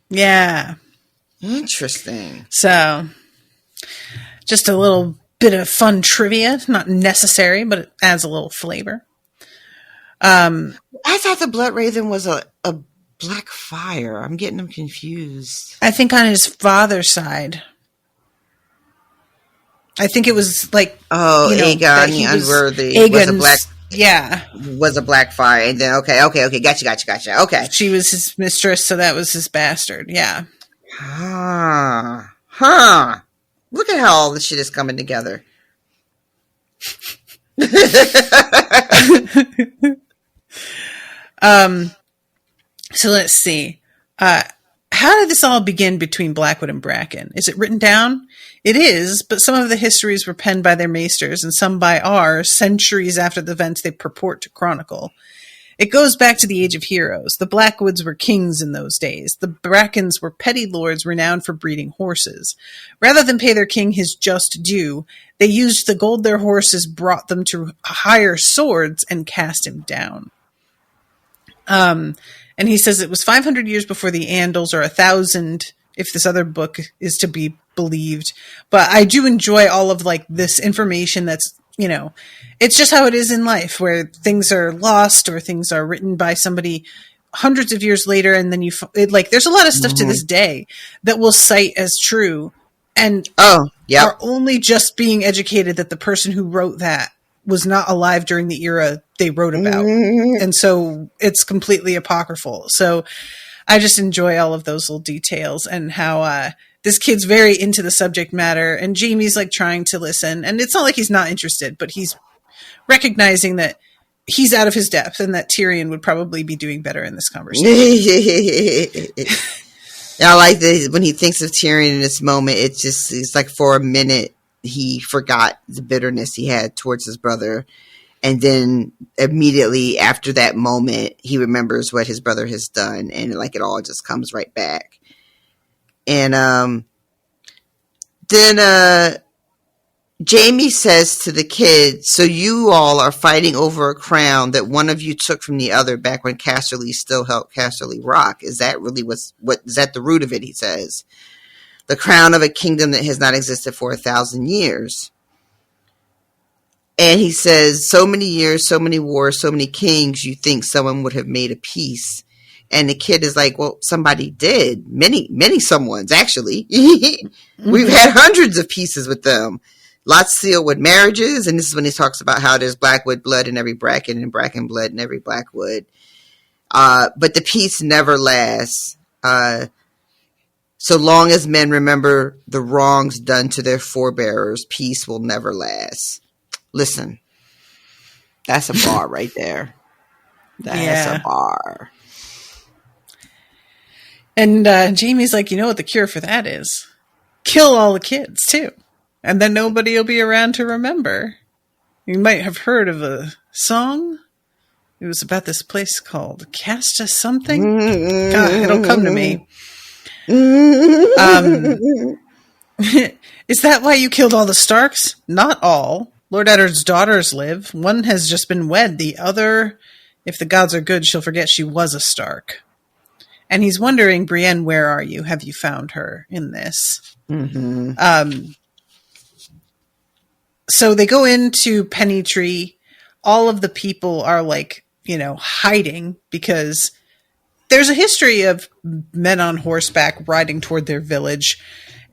Yeah. Interesting. So, just a little bit of fun trivia. Not necessary, but it adds a little flavor. I thought the Bloodraven was a black fire. I'm getting them confused. I think on his father's side. I think it was like... Oh, you know, Aegon the Unworthy was a black fire. And then, okay. Gotcha. Okay. She was his mistress, so that was his bastard. Yeah. Huh. Look at how all this shit is coming together. So let's see. How did this all begin between Blackwood and Bracken? Is it written down? It is, but some of the histories were penned by their maesters and some by ours centuries after the events they purport to chronicle. It goes back to the Age of Heroes. The Blackwoods were kings in those days. The Brackens were petty lords renowned for breeding horses. Rather than pay their king his just due, they used the gold their horses brought them to hire swords and cast him down. And he says it was 500 years before the Andals, or 1,000 if this other book is to be believed. But I do enjoy all of like this information that's, you know, it's just how it is in life, where things are lost or things are written by somebody hundreds of years later, and then there's a lot of stuff to this day that we'll cite as true, and are only just being educated that the person who wrote that was not alive during the era they wrote about, and so it's completely apocryphal. So I just enjoy all of those little details, and how this kid's very into the subject matter, and Jaime's like trying to listen, and it's not like he's not interested, but he's recognizing that he's out of his depth and that Tyrion would probably be doing better in this conversation. I like that when he thinks of Tyrion in this moment, it's like for a minute he forgot the bitterness he had towards his brother, and then immediately after that moment he remembers what his brother has done, and like it all just comes right back. And then Jaime says to the kids, so you all are fighting over a crown that one of you took from the other back when Casterly still helped Casterly Rock. Is that really what is that the root of it? He says. The crown of a kingdom that has not existed for 1,000 years. And he says, so many years, so many wars, so many kings, you think someone would have made a peace. And the kid is like, well, somebody did. Many someones, actually. We've had hundreds of pieces with them. Lots sealed with marriages. And this is when he talks about how there's Blackwood blood in every Bracken and Bracken blood in every Blackwood. But the peace never lasts. So long as men remember the wrongs done to their forebearers, peace will never last. Listen, that's a bar right there. That's a bar. And Jaime's like, you know what the cure for that is? Kill all the kids, too. And then nobody will be around to remember. You might have heard of a song. It was about this place called Casta something. God, it'll come to me. Is that why you killed all the Starks? Not all. Lord Eddard's daughters live. One has just been wed. The other, if the gods are good, she'll forget she was a Stark. And he's wondering, Brienne, where are you? Have you found her in this? Mm-hmm. So they go into Pennytree. All of the people are like, hiding because there's a history of men on horseback riding toward their village,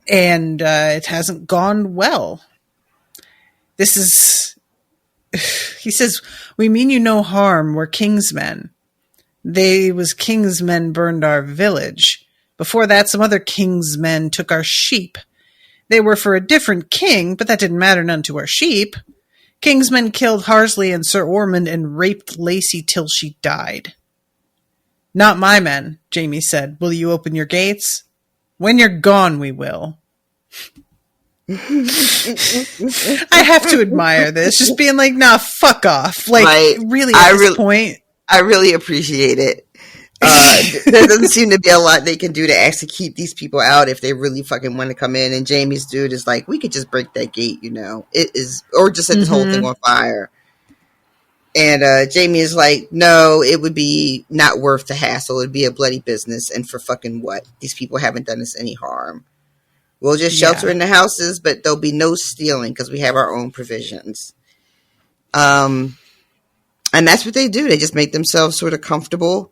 and it hasn't gone well. This is, he says, we mean you no harm. We're kingsmen. They was kingsmen burned our village. Before that, some other kingsmen took our sheep. They were for a different king, but that didn't matter none to our sheep. Kingsmen killed Harsley and Sir Ormond and raped Lacey till she died. Not my men, Jaime said. Will you open your gates? When you're gone, we will. I have to admire this. Just being like, nah, fuck off. Like, right. Really, at this point. I really appreciate it. There doesn't seem to be a lot they can do to actually keep these people out if they really fucking want to come in. And Jaime's dude is like, we could just break that gate, It is, or just set this whole thing on fire. And Jaime is like, no, it would be not worth the hassle. It would be a bloody business. And for fucking what? These people haven't done us any harm. We'll just shelter in the houses, but there'll be no stealing because we have our own provisions. And that's what they do. They just make themselves sort of comfortable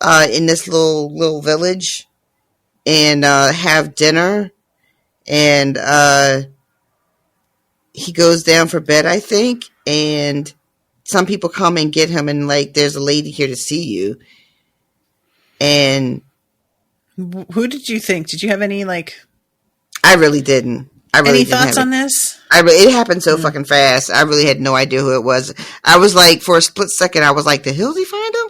in this little village and have dinner. And he goes down for bed, I think. And some people come and get him and like, there's a lady here to see you. And who did you think? Did you have any like... I really didn't. Any thoughts on this? It happened so fucking fast. I really had no idea who it was. I was like, for a split second, I was like, the hell did he find him?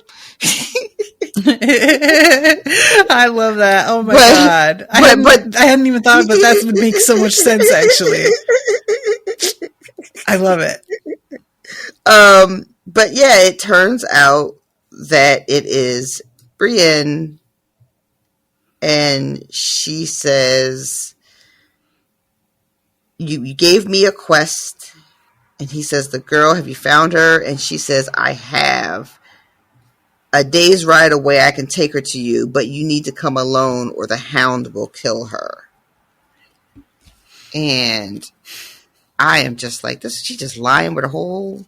I love that. Oh my God. I hadn't even thought about that. Would make so much sense, actually. I love it. But yeah, it turns out that it is Brienne, and she says, you gave me a quest. And he says, the girl, have you found her? And she says, I have. A day's ride away, I can take her to you, but you need to come alone or the hound will kill her. And I am just like, this. She just lying with a whole,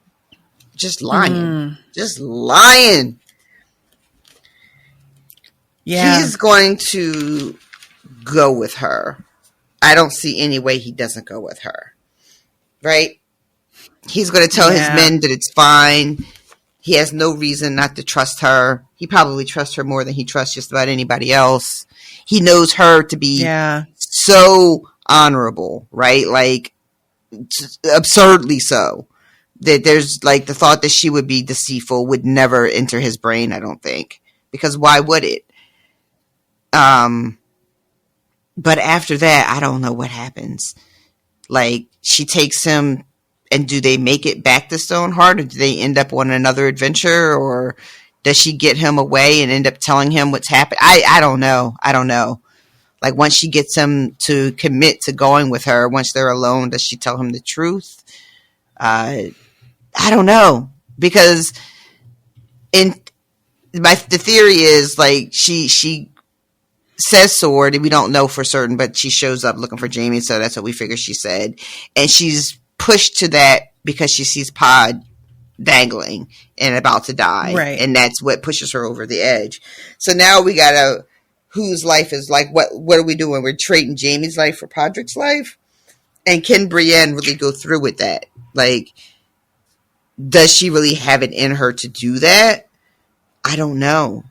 just lying. Just lying. Yeah. He's going to go with her. I don't see any way he doesn't go with her. Right? He's going to tell his men that it's fine. He has no reason not to trust her. He probably trusts her more than he trusts just about anybody else. He knows her to be so honorable, right? Like, absurdly so. That there's like the thought that she would be deceitful would never enter his brain, I don't think. Because why would it? But after that, I don't know what happens. Like, she takes him, and do they make it back to Stoneheart, or do they end up on another adventure, or does she get him away and end up telling him what's happened? I don't know. Like once she gets him to commit to going with her, once they're alone, does she tell him the truth? I don't know, because the theory is like she says sword, and we don't know for certain, but she shows up looking for Jaime, so that's what we figure she said. And she's pushed to that because she sees Pod dangling and about to die. Right. And that's what pushes her over the edge. So now we gotta, whose life is like, what are we doing? We're trading Jaime's life for Podrick's life? And can Brienne really go through with that? Like, does she really have it in her to do that? I don't know.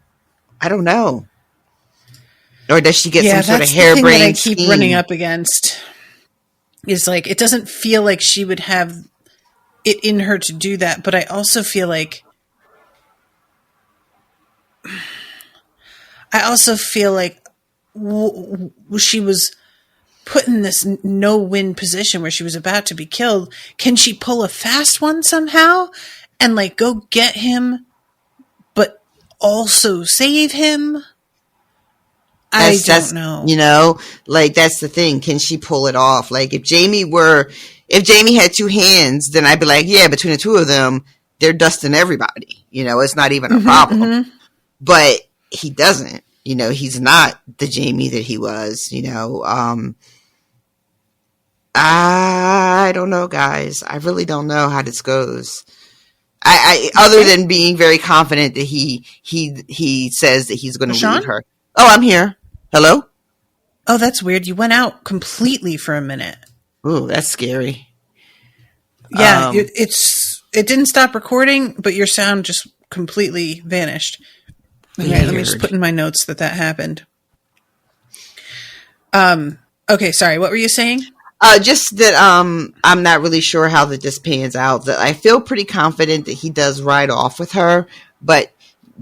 Or does she get some sort of harebrained that I keep scheme? running up against is like, it doesn't feel like she would have it in her to do that, but I also feel like she was put in this no-win position where she was about to be killed. Can she pull a fast one somehow and like go get him, but also save him? I don't know. You know, like that's the thing. Can she pull it off? Like if Jaime had two hands, then I'd be like, yeah, between the two of them, they're dusting everybody. You know, it's not even a problem. Mm-hmm. But he doesn't. You know, he's not the Jaime that he was. You know, I don't know, guys. I really don't know how this goes. I other than being very confident that he says that he's going to leave her. Oh, I'm here. Hello? Oh, that's weird. You went out completely for a minute. Ooh, that's scary. Yeah, it didn't stop recording, but your sound just completely vanished. Okay, let me just put in my notes that happened. Okay, sorry. What were you saying? Just that I'm not really sure how this pans out. That I feel pretty confident that he does ride off with her, but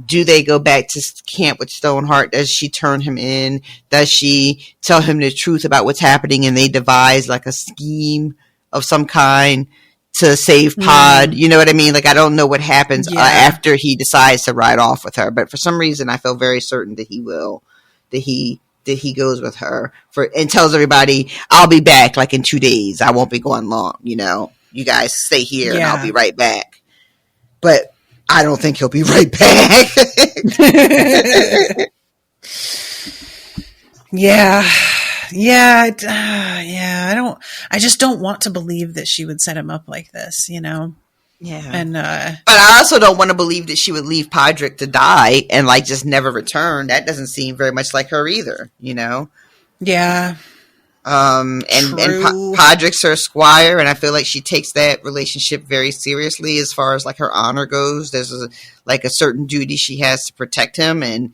do they go back to camp with Stoneheart? Does she turn him in? Does she tell him the truth about what's happening and they devise like a scheme of some kind to save Pod? You know what I mean? Like, I don't know what happens after he decides to ride off with her, but for some reason I feel very certain that he will, that he goes with her and tells everybody, I'll be back like in 2 days. I won't be going long. You know, you guys stay here and I'll be right back. But I don't think he'll be right back. I just don't want to believe that she would set him up like this, you know? Yeah. And, but I also don't want to believe that she would leave Podrick to die and like just never return. That doesn't seem very much like her either, you know? Yeah. And Podrick's her squire, and I feel like she takes that relationship very seriously as far as like her honor goes. There's a certain duty she has to protect him, and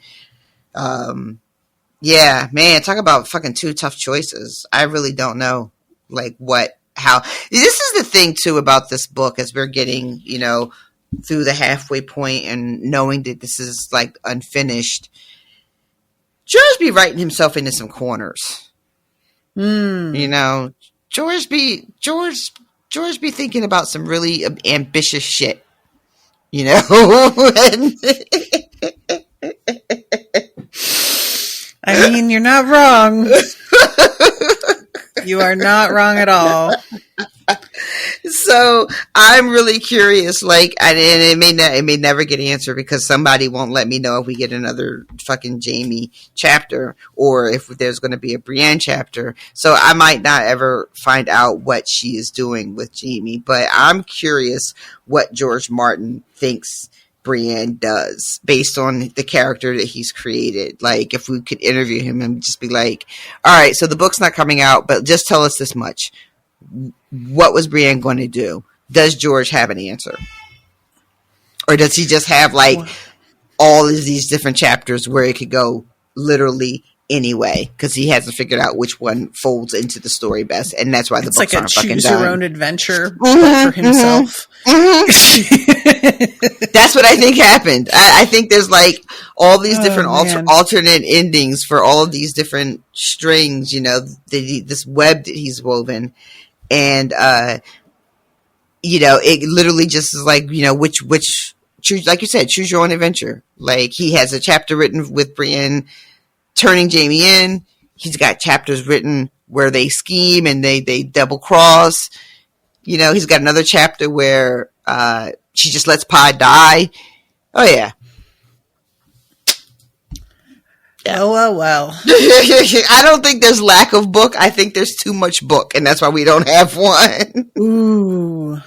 yeah, man, talk about fucking two tough choices. I really don't know how. This is the thing too about this book, as we're getting, you know, through the halfway point and knowing that this is like unfinished. George be writing himself into some corners. You know, George be thinking about some really ambitious shit, you know. I mean, you're not wrong. You are not wrong at all. So I'm really curious, like, and it may never get answered because somebody won't let me know if we get another fucking Jaime chapter or if there's going to be a Brienne chapter. So I might not ever find out what she is doing with Jaime, but I'm curious what George Martin thinks Brienne does based on the character that he's created. Like, if we could interview him and just be like, all right, so the book's not coming out, but just tell us this much. What was Brienne going to do? Does George have an answer? Or does he just have like all of these different chapters where it could go literally anyway? Because he hasn't figured out which one folds into the story best. And that's why the books aren't fucking done. It's like a choose your own adventure for himself. That's what I think happened. I think there's like all these different alternate endings for all of these different strings, you know, this web that he's woven. And, you know, it literally just is like, you know, which choose, like you said, choose your own adventure. Like, he has a chapter written with Brienne turning Jaime in. he's got chapters written where they scheme and they double cross. You know, he's got another chapter where she just lets Pa die. Oh yeah. Well. I don't think there's lack of book. I think there's too much book, and that's why we don't have one. Ooh,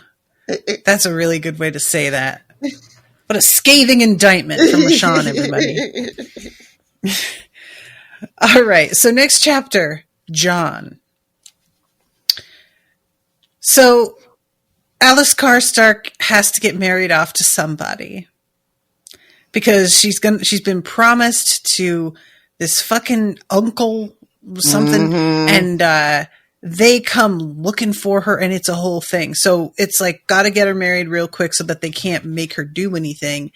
that's a really good way to say that. What a scathing indictment from Rashawn, everybody. All right, so next chapter, John. So Alice Karstark has to get married off to somebody because she's been promised to this fucking uncle something, and they come looking for her, and it's a whole thing. So it's like, got to get her married real quick so that they can't make her do anything.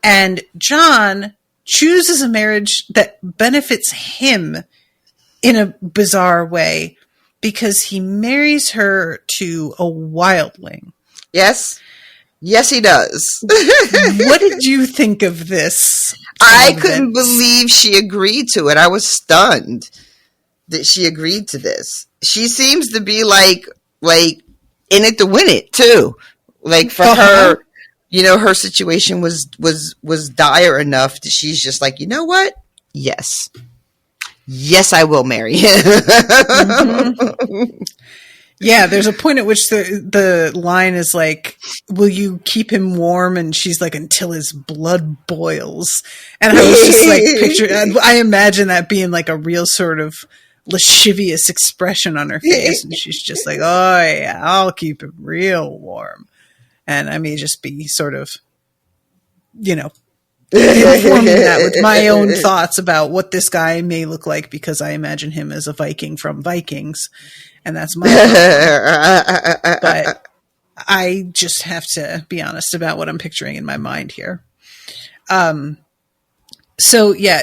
And John chooses a marriage that benefits him in a bizarre way because he marries her to a wildling. Yes, he does. What did you think of this? I couldn't believe she agreed to it. I was stunned that she agreed to this. She seems to be like in it to win it too. Like for her, you know, her situation was dire enough that she's just like, you know what? Yes, I will marry him. Yeah, there's a point at which the line is like, will you keep him warm? And she's like, until his blood boils. And I was just like, I imagine that being like a real sort of lascivious expression on her face. And she's just like, oh yeah, I'll keep him real warm. And I may just be sort of, you know, informing that with my own thoughts about what this guy may look like, because I imagine him as a Viking from Vikings. And that's my problem. But I just have to be honest about what I'm picturing in my mind here. So yeah,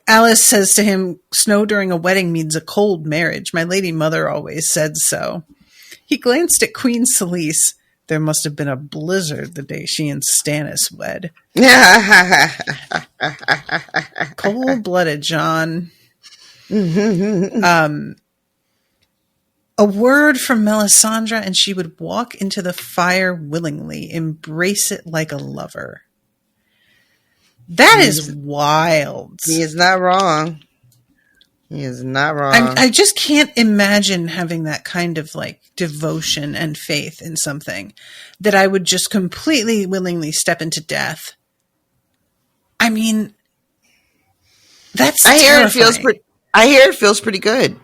Alice says to him, snow during a wedding means a cold marriage. My lady mother always said so. He glanced at Queen Celise. There must have been a blizzard the day she and Stannis wed. Cold-blooded, John. A word from Melisandre and she would walk into the fire willingly, embrace it like a lover. That is wild. He is not wrong. I just can't imagine having that kind of like devotion and faith in something that I would just completely willingly step into death. I mean, that's terrifying. I hear it feels pretty good.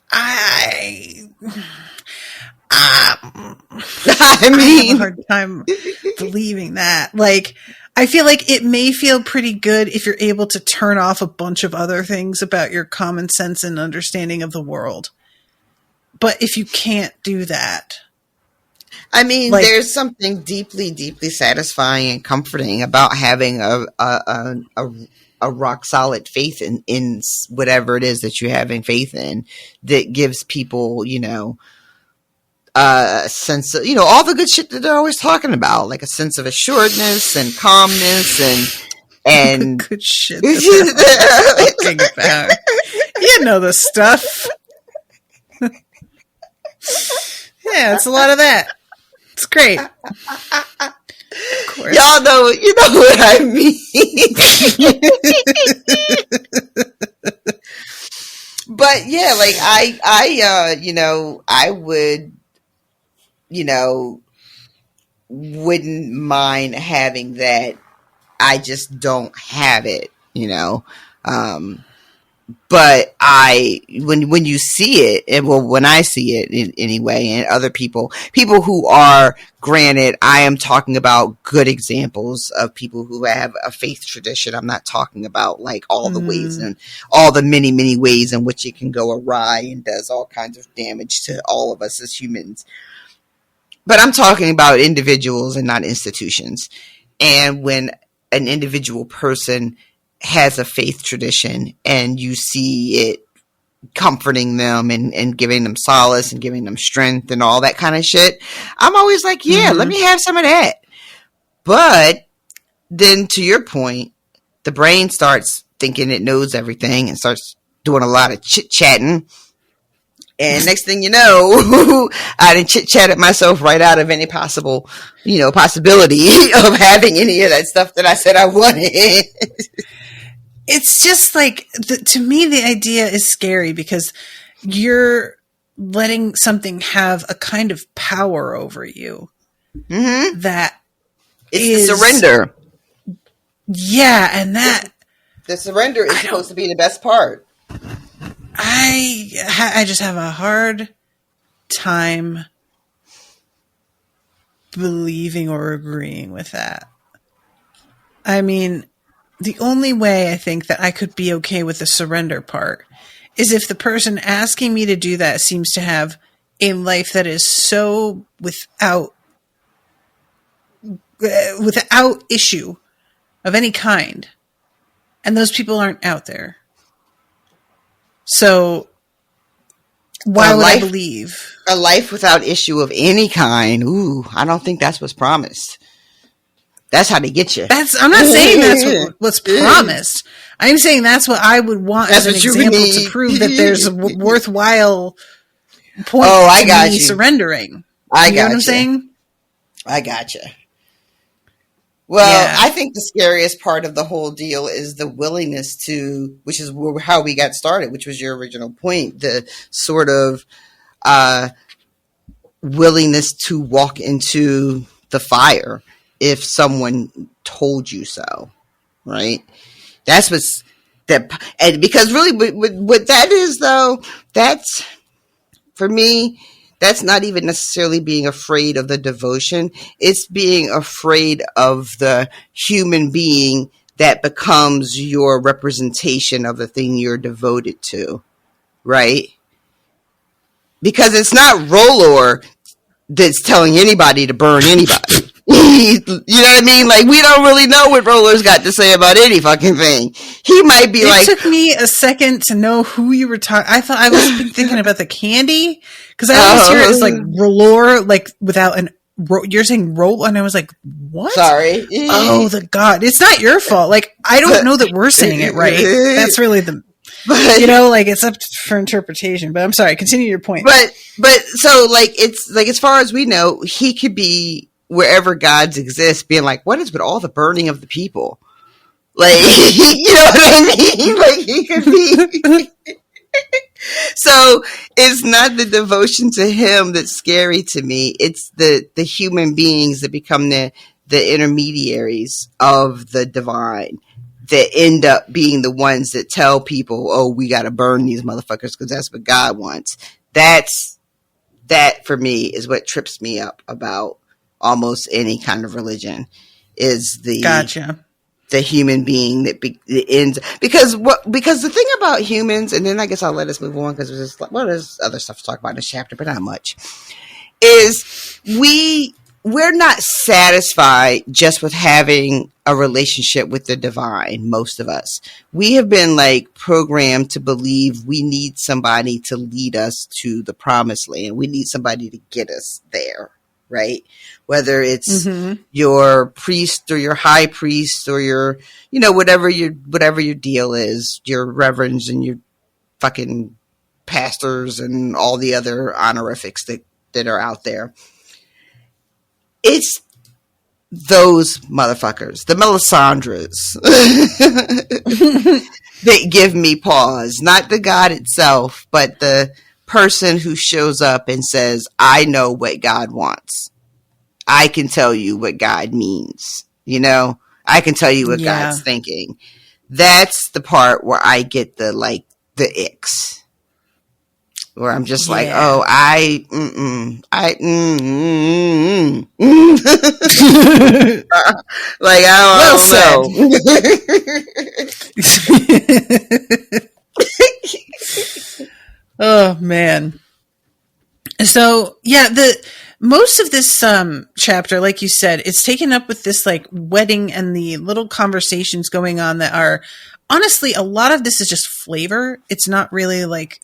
I mean, have a hard time believing that. Like, I feel like it may feel pretty good if you're able to turn off a bunch of other things about your common sense and understanding of the world. But if you can't do that, I mean, like, there's something deeply, deeply satisfying and comforting about having a rock solid faith in whatever it is that you're having faith in, that gives people, you know, a sense of, you know, all the good shit that they're always talking about, like a sense of assuredness and calmness and good shit that they're talking about. You know the stuff. Yeah, it's a lot of that. It's great. Of course. Y'all know, you know what I mean. But yeah, like I you know, I would, you know, wouldn't mind having that. I just don't have it, you know. But when you see it, and well, when I see it anyway, and other people who are, granted, I am talking about good examples of people who have a faith tradition. I'm not talking about like all the ways and all the many, many ways in which it can go awry and does all kinds of damage to all of us as humans. But I'm talking about individuals and not institutions. And when an individual person has a faith tradition and you see it comforting them and giving them solace and giving them strength and all that kind of shit, I'm always like, yeah, let me have some of that. But then to your point, the brain starts thinking it knows everything and starts doing a lot of chit-chatting. And next thing you know, I done chit-chatted myself right out of any possible, possibility of having any of that stuff that I said I wanted. It's just like, to me, the idea is scary because you're letting something have a kind of power over you that it's the surrender. Yeah, and that the surrender is supposed to be the best part. I just have a hard time believing or agreeing with that. I mean, the only way I think that I could be okay with the surrender part is if the person asking me to do that seems to have a life that is so without issue of any kind, and those people aren't out there. So why would I believe a life without issue of any kind? Ooh, I don't think that's what's promised. That's how they get you. I'm not saying that's what's promised. I'm saying that's what I would want as an example to prove that there's a worthwhile point in me surrendering. I know what I'm saying? I gotcha. Well, I think the scariest part of the whole deal is the willingness to, which is how we got started, which was your original point, the sort of willingness to walk into the fire if someone told you so, right? That's what's that, and because really what that is though, that's for me. That's not even necessarily being afraid of the devotion. It's being afraid of the human being that becomes your representation of the thing you're devoted to, right? Because it's not Rolor that's telling anybody to burn anybody. You know what I mean? Like, we don't really know what Roller's got to say about any fucking thing. He might be It took me a second to know who you were talking. I thought I was thinking about the candy because I always hear it as like Rolor, like without an. You're saying roll, and I was like, "What?" Sorry. Oh, the God! It's not your fault. Like, I don't know that we're saying it right. That's really the. Like it's up for interpretation. But I'm sorry. Continue your point. But so like it's like as far as we know, he could be wherever gods exist, being like, what is with all the burning of the people? Like, you know what I mean? Like, he could be. So it's not the devotion to him that's scary to me. It's the human beings that become the intermediaries of the divine that end up being the ones that tell people, oh, we got to burn these motherfuckers because that's what God wants. That for me is what trips me up about almost any kind of religion is the human being that ends because the thing about humans, and then I guess I'll let us move on because there's other stuff to talk about in this chapter, but not much, is we're not satisfied just with having a relationship with the divine. Most of us, we have been like programmed to believe we need somebody to lead us to the promised land. We need somebody to get us there. Right? Whether it's your priest or your high priest or your, whatever your deal is, your reverends and your fucking pastors and all the other honorifics that are out there. It's those motherfuckers, the Melisandres, that give me pause. Not the God itself, but the person who shows up and says, I know what God wants. I can tell you what God means. I can tell you what God's thinking. That's the part where I get the icks. Where I'm just like, oh, like, I don't know. Oh man. So most of this chapter, like you said, it's taken up with this like wedding and the little conversations going on that are honestly, a lot of this is just flavor. It's not really like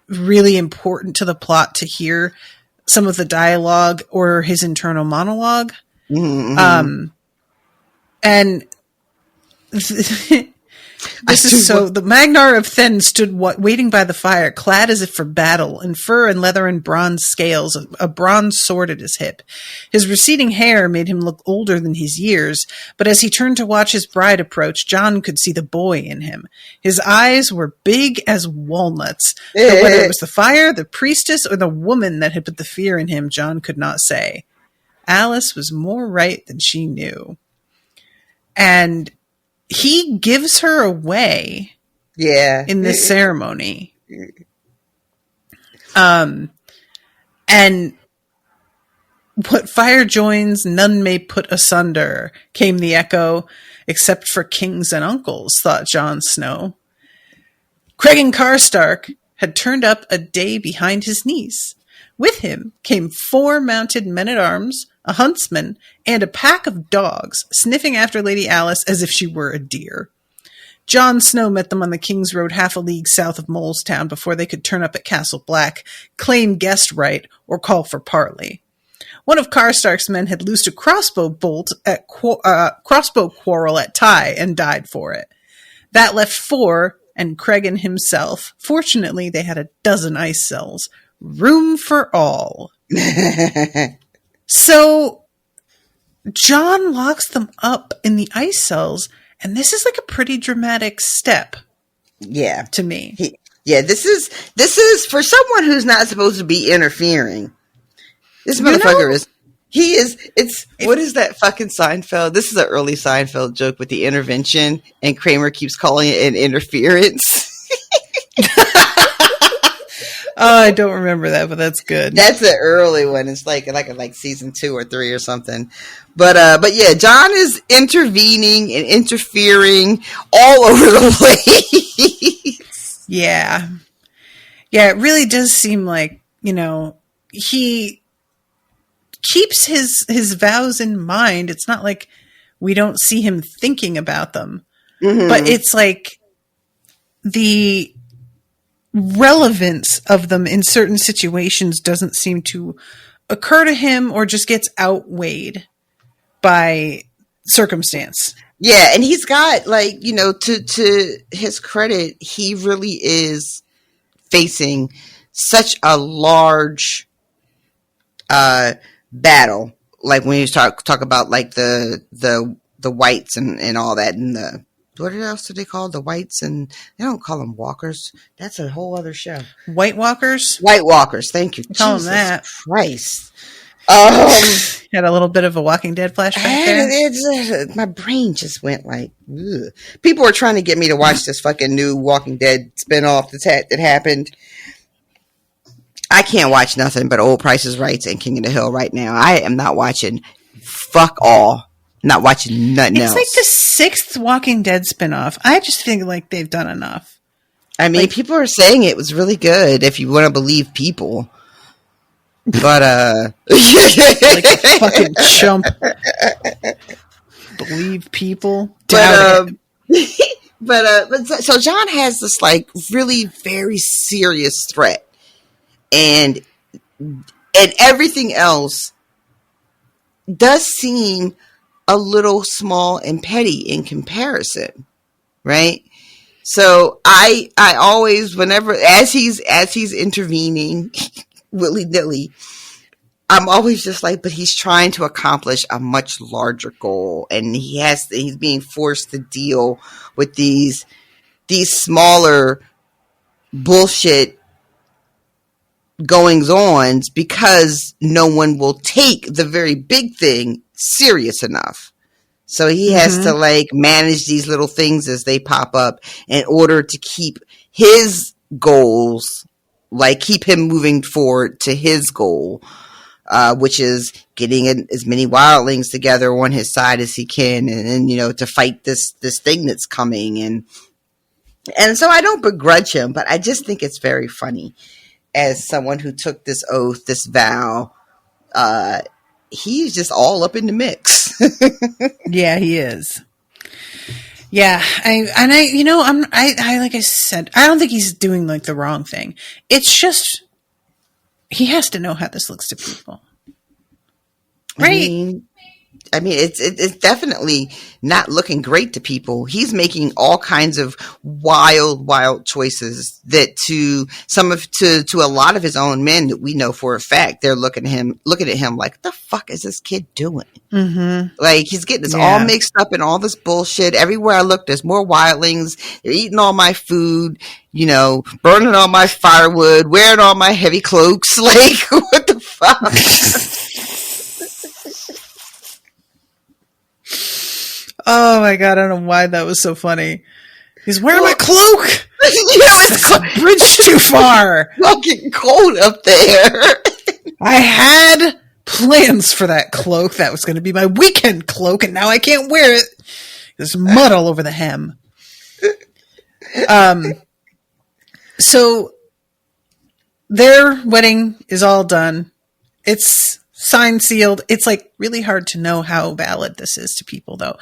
really important to the plot to hear some of the dialogue or his internal monologue. And The Magnar of Then stood waiting by the fire, clad as if for battle, in fur and leather and bronze scales, a bronze sword at his hip. His receding hair made him look older than his years, but as he turned to watch his bride approach, John could see the boy in him. His eyes were big as walnuts, but whether it was the fire, the priestess, or the woman that had put the fear in him, John could not say. Alice was more right than she knew. And he gives her away in this ceremony. And what fire joins, none may put asunder, came the echo, except for kings and uncles, thought Jon Snow. Cregan Karstark had turned up a day behind his niece. With him came 4 mounted men-at-arms, a huntsman, and a pack of dogs, sniffing after Lady Alice as if she were a deer. Jon Snow met them on the King's Road half a league south of Molestown before they could turn up at Castle Black, claim guest right, or call for parley. One of Karstark's men had loosed a crossbow quarrel at Ty and died for it. That left 4, and Cregan himself. Fortunately, they had a dozen ice cells. Room for all. So, John locks them up in the ice cells, and this is like a pretty dramatic step. Yeah. To me. This is for someone who's not supposed to be interfering. This motherfucker what is that fucking Seinfeld? This is an early Seinfeld joke with the intervention, and Kramer keeps calling it an interference. Oh, I don't remember that, but that's good. That's an early one. It's like season 2 or 3 or something. But yeah, John is intervening and interfering all over the place. Yeah. Yeah, it really does seem like, he keeps his vows in mind. It's not like we don't see him thinking about them. Mm-hmm. But it's like the relevance of them in certain situations doesn't seem to occur to him, or just gets outweighed by circumstance. Yeah, and he's got to his credit, he really is facing such a large battle. Like when you talk about like the whites and all that, and what else do they call the whites? And they don't call them walkers. That's a whole other show. White Walkers? White Walkers. Thank you. Call them that. Christ. Had a little bit of a Walking Dead flashback there. My brain just went like, ugh. People were trying to get me to watch this fucking new Walking Dead spinoff that happened. I can't watch nothing but Old Price is Right and King of the Hill right now. I am not watching fuck all. Not watching nothing else. It's like the 6th Walking Dead spinoff. I just think like they've done enough. I mean, people are saying it was really good if you want to believe people. But like a fucking chump. Believe people. Doubt it. But so John has this like really very serious threat, and everything else does seem a little small and petty in comparison, right? So I always, whenever as he's intervening willy-nilly, I'm always just like, but he's trying to accomplish a much larger goal, and he's being forced to deal with these smaller bullshit goings-ons because no one will take the very big thing serious enough. So he has to like manage these little things as they pop up in order to keep his goals, like keep him moving forward to his goal, which is getting as many wildlings together on his side as he can, and to fight this thing that's coming. And so I don't begrudge him, but I just think it's very funny as someone who took this oath, this vow. He's just all up in the mix. Yeah, he is. Yeah, I like I said, I don't think he's doing like the wrong thing. It's just he has to know how this looks to people, right? I mean, it's definitely not looking great to people. He's making all kinds of wild choices that to a lot of his own men that we know for a fact, they're looking at him like, what the fuck is this kid doing? Mm-hmm. Like, he's getting us all mixed up in all this bullshit. Everywhere I look, there's more wildlings. They're eating all my food, burning all my firewood, wearing all my heavy cloaks. Like, what the fuck? Oh my god, I don't know why that was so funny. He's wearing my cloak! It's a bridge too far! Fucking cold up there. I had plans for that cloak. That was going to be my weekend cloak, and now I can't wear it. There's mud all over the hem. So their wedding is all done. It's signed, sealed. It's like really hard to know how valid this is to people, though.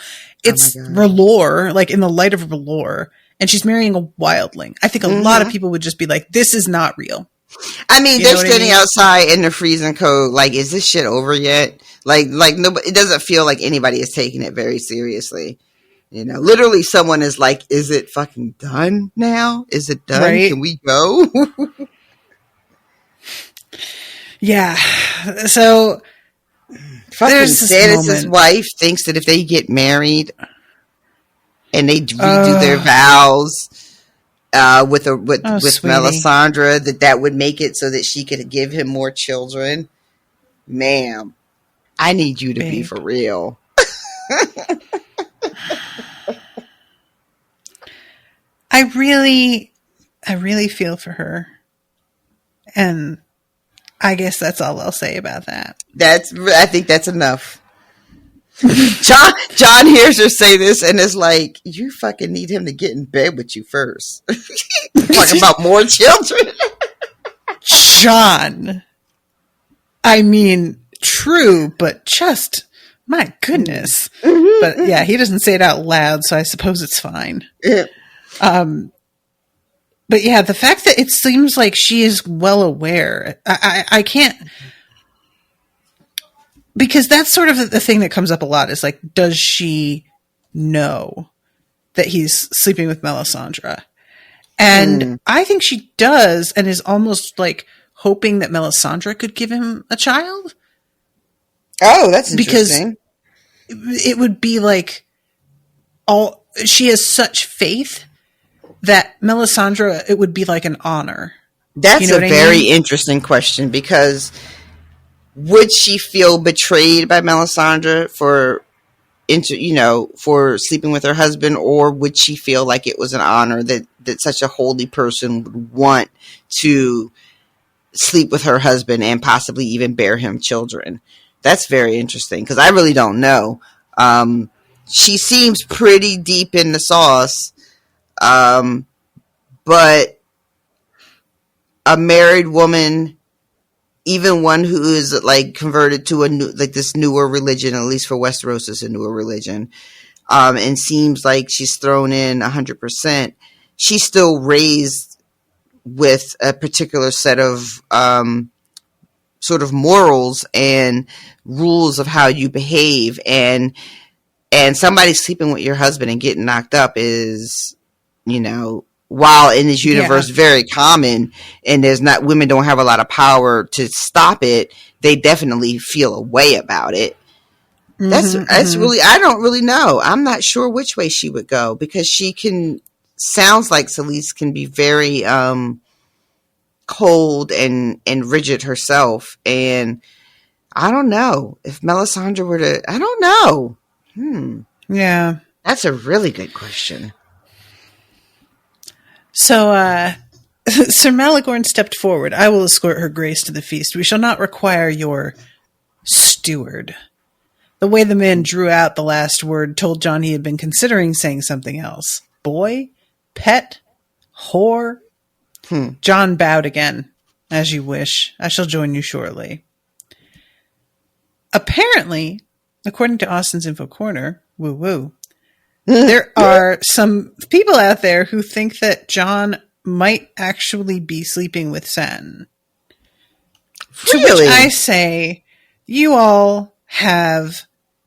It's R'hllor, like in the light of R'hllor, and she's marrying a wildling. I think a lot of people would just be like, "This is not real." I mean, they're standing outside in the freezing cold. Like, is this shit over yet? Like nobody. It doesn't feel like anybody is taking it very seriously. Literally, someone is like, "Is it fucking done now? Is it done? Right? Can we go?" Yeah. So fucking Stannis' wife thinks that if they get married and they redo their vows with Melisandre, that would make it so that she could give him more children. Ma'am, I need you to be for real. I really feel for her, and I guess that's all I'll say about that. I think that's enough. John hears her say this and is like, you fucking need him to get in bed with you first. Talking about more children. John. I mean, true, but just, my goodness. But yeah, he doesn't say it out loud, so I suppose it's fine. Yeah. But yeah, the fact that it seems like she is well aware, I can't, because that's sort of the thing that comes up a lot is like, does she know that he's sleeping with Melisandre? And I think she does, and is almost like hoping that Melisandre could give him a child. Oh, that's interesting. Because it would be like she has such faith that Melisandre, it would be like an honor. That's a very interesting question, because would she feel betrayed by Melisandre for sleeping with her husband, or would she feel like it was an honor that such a holy person would want to sleep with her husband and possibly even bear him children? That's very interesting, because I really don't know. She seems pretty deep in the sauce. But a married woman, even one who is like converted to this newer religion, at least for Westeros is a newer religion, and seems like she's thrown in 100%, she's still raised with a particular set of, sort of morals and rules of how you behave, and somebody sleeping with your husband and getting knocked up is, while in this universe very common, and women don't have a lot of power to stop it, they definitely feel a way about it. That's really, I don't really know. I'm not sure which way she would go, because sounds like Selyse can be very cold and rigid herself, and I don't know if Melisandre were to, I don't know. Yeah. That's a really good question. So, Sir Malagorn stepped forward. I will escort her grace to the feast. We shall not require your steward. The way the man drew out the last word told John he had been considering saying something else. Boy? Pet? Whore? John bowed again. As you wish. I shall join you shortly. Apparently, according to Austin's Info Corner, woo-woo, there are some people out there who think that John might actually be sleeping with Sen. Really? To which I say, you all have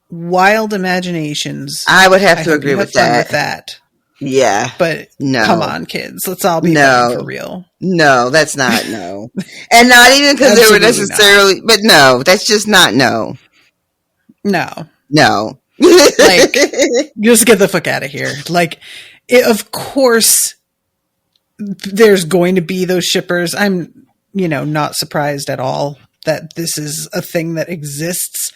wild imaginations. I would have to hope agree you with have fun that. with that. Yeah. But No. come on, kids. Let's all be for real. No, that's not no. And not even because they were necessarily, but no, that's just not no. No. Like, just get the fuck out of here. Like, of course, there's going to be those shippers. I'm, not surprised at all that this is a thing that exists,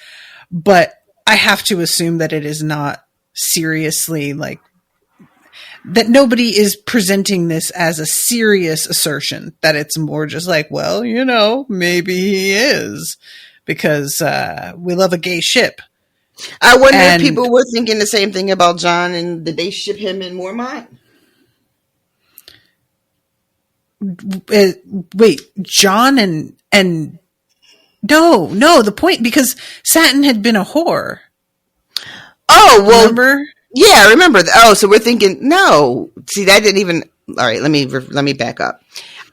but I have to assume that it is not seriously that nobody is presenting this as a serious assertion, that it's more just like, well, maybe he is because we love a gay ship. I wonder if people were thinking the same thing about John, and did they ship him in Mormont? Wait, John and no, the point, because Satin had been a whore. Oh, well, remember? Yeah, I remember. So we're thinking, no. See, that didn't even. All right, let me back up.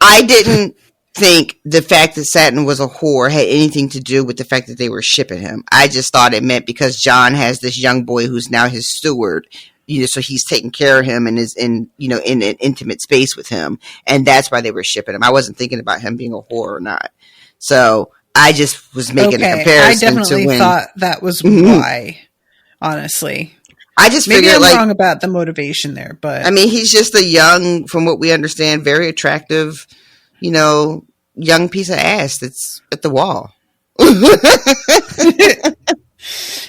I didn't think the fact that Satin was a whore had anything to do with the fact that they were shipping him. I just thought it meant because John has this young boy who's now his steward, so he's taking care of him and is in an intimate space with him, and that's why they were shipping him. I wasn't thinking about him being a whore or not. So I just was making a comparison. I definitely thought that was why. Honestly. I just maybe figured, I'm wrong about the motivation there, but I mean, he's just a young, from what we understand, very attractive, young piece of ass that's at the wall.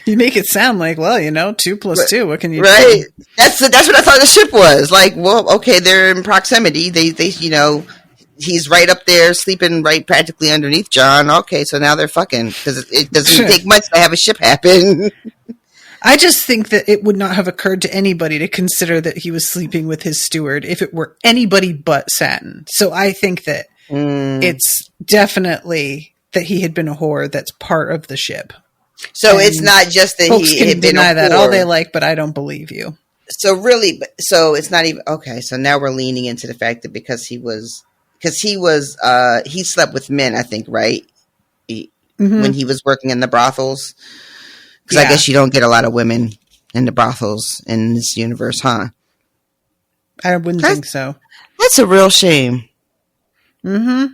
You make it sound like, well, 2 + 2. What can you do? That's what I thought the ship was. Like, well, okay, they're in proximity. They he's right up there, sleeping right practically underneath John. Okay, so now they're fucking, because it doesn't take much to have a ship happen. I just think that it would not have occurred to anybody to consider that he was sleeping with his steward if it were anybody but Satin. So I think that it's definitely that he had been a whore that's part of the ship. So it's not just that folks he can had been deny a whore. that all they like, but I don't believe you. So really, so it's not even okay. So now we're leaning into the fact that because he slept with men, I think, right? When he was working in the brothels. Because I guess you don't get a lot of women in the brothels in this universe, huh? I wouldn't think so. That's a real shame. Mm-hmm.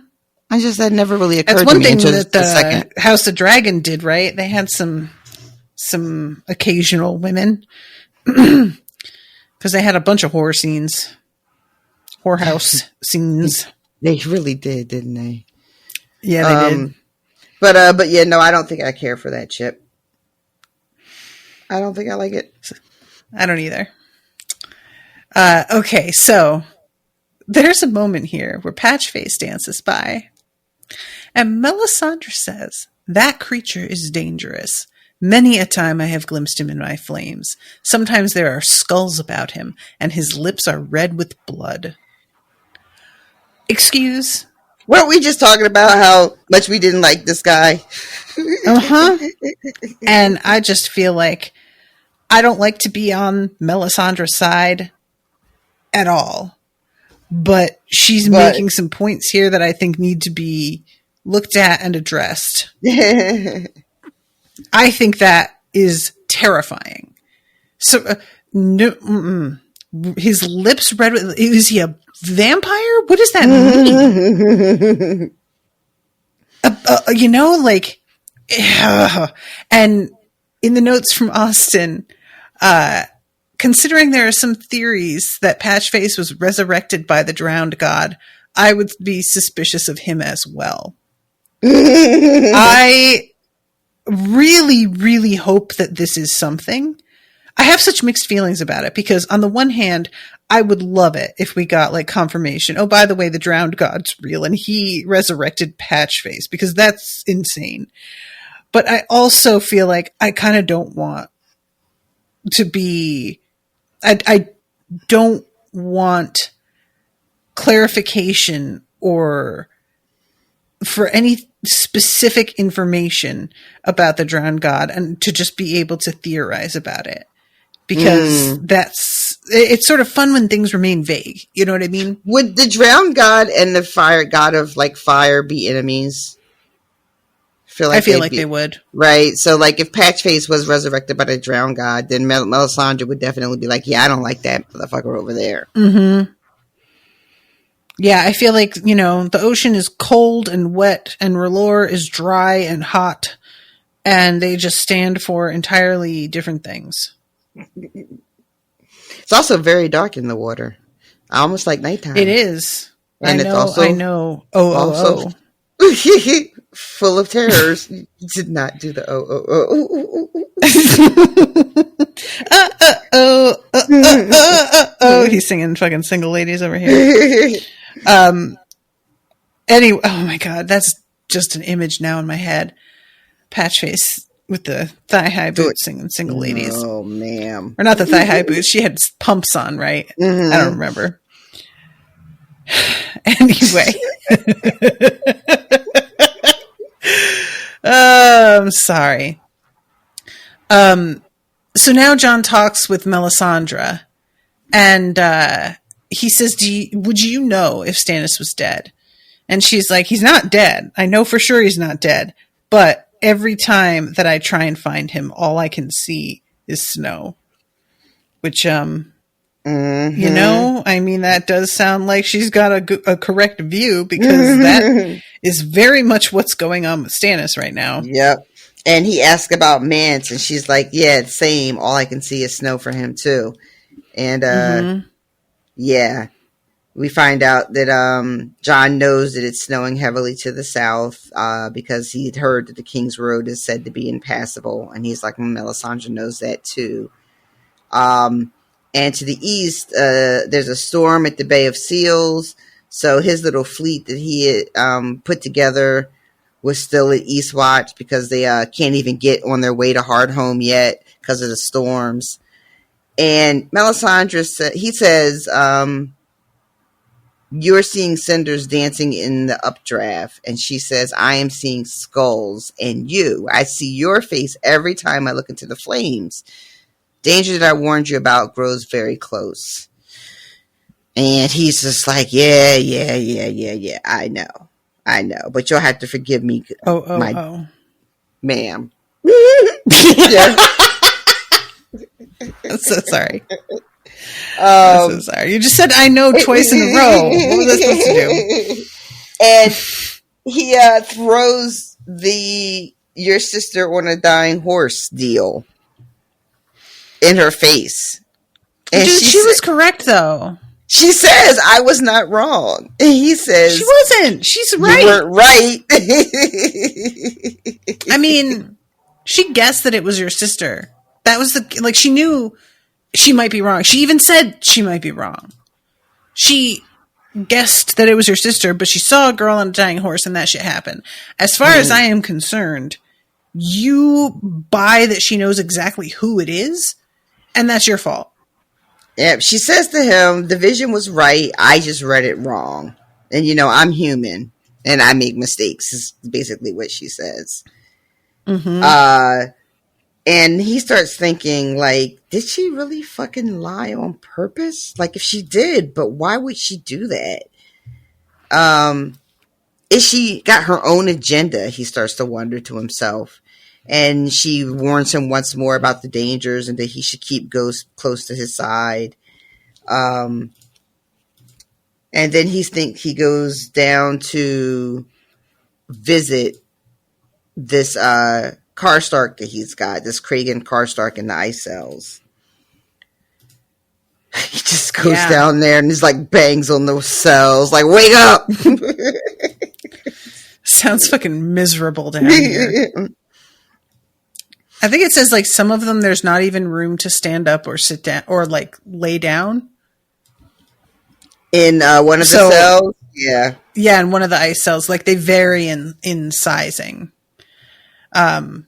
That never really occurred to me. That's one thing that the House of Dragon did, right? They had some occasional women because they had a bunch of horror scenes, whorehouse scenes. They really did, didn't they? Yeah, they did. But yeah, no, I don't think I care for that chip. I don't think I like it. I don't either. Okay, so there's a moment here where Patchface dances by, and Melisandre says, "That creature is dangerous. Many a time I have glimpsed him in my flames. Sometimes there are skulls about him, and his lips are red with blood." Excuse? Weren't we just talking about how much we didn't like this guy? And I just feel like I don't like to be on Melisandre's side at all. But she's making some points here that I think need to be looked at and addressed. I think that is terrifying. So, his lips red. Is he a vampire? What does that mean? And in the notes from Austin, considering there are some theories that Patchface was resurrected by the drowned god, I would be suspicious of him as well. I really, really hope that this is something. I have such mixed feelings about it because on the one hand, I would love it if we got confirmation. Oh, by the way, the drowned god's real and he resurrected Patchface, because that's insane. But I also feel like I kind of don't want to be, I don't want clarification or for any specific information about the drowned god and to just be able to theorize about it. Because it's sort of fun when things remain vague. You know what I mean? Would the drowned god and the fire god of fire be enemies? feel I like feel like they would. Right. So, like, if Patchface was resurrected by the drowned god, then Melisandre would definitely be like, yeah, I don't like that motherfucker over there. Mm-hmm. Yeah, I feel like, the ocean is cold and wet, and R'hllor is dry and hot, and they just stand for entirely different things. It's also very dark in the water. Almost like nighttime. It is. And I know. Oh. Full of terrors. You did not do the oh. He's singing fucking Single Ladies over here. Anyway, oh my god, that's just an image now in my head. Patchface with the thigh-high boots singing Single Ladies. Oh, ma'am. Or not the thigh-high boots. She had pumps on, right? Mm-hmm. I don't remember. Anyway. I'm sorry. So now Jon talks with Melisandre, and he says, would you know if Stannis was dead? And she's like, he's not dead. I know for sure he's not dead. But every time that I try and find him, all I can see is snow. Which, Mm-hmm. I mean, that does sound like she's got a correct view, because that is very much what's going on with Stannis right now. Yep. And he asked about Mance, and she's like, yeah, it's same. All I can see is snow for him, too. And, yeah, we find out that Jon knows that it's snowing heavily to the south because he'd heard that the King's Road is said to be impassable. And he's like, Melisandre knows that, too. And to the east, there's a storm at the Bay of Seals. So his little fleet that he had put together was still at Eastwatch because they can't even get on their way to Hardhome yet because of the storms. And Melisandre says, you're seeing cinders dancing in the updraft. And she says, I am seeing skulls. And I see your face every time I look into the flames. Danger that I warned you about grows very close. And he's just like, yeah, I know. But you'll have to forgive me. Ma'am. Yeah. I'm so sorry. I'm so sorry. You just said I know twice in a row. What was I supposed to And do? he throws the your sister on a dying horse deal in her face. And Dude, she was correct, though. She says, I was not wrong. And he says, she wasn't. She's right. You weren't right. I mean, she guessed that it was your sister. That was she knew she might be wrong. She even said she might be wrong. She guessed that it was her sister, but she saw a girl on a dying horse and that shit happened. As far as I am concerned, you buy that she knows exactly who it is, and that's your fault. Yeah, she says to him, the vision was right. I just read it wrong. And, I'm human and I make mistakes is basically what she says. Mm-hmm. And he starts thinking, like, did she really fucking lie on purpose? Like, if she did, but why would she do that? Is she got her own agenda? He starts to wonder to himself. And she warns him once more about the dangers and that he should keep close to his side. And then he goes down to visit this Karstark that he's got, this Kragan Karstark in the ice cells. He just goes down there and he's like bangs on those cells, like, wake up! Sounds fucking miserable down here. I think it says, like, some of them there's not even room to stand up or sit down or, like, lay down. In one of the cells? Yeah. Yeah, in one of the ice cells. Like, they vary in sizing. And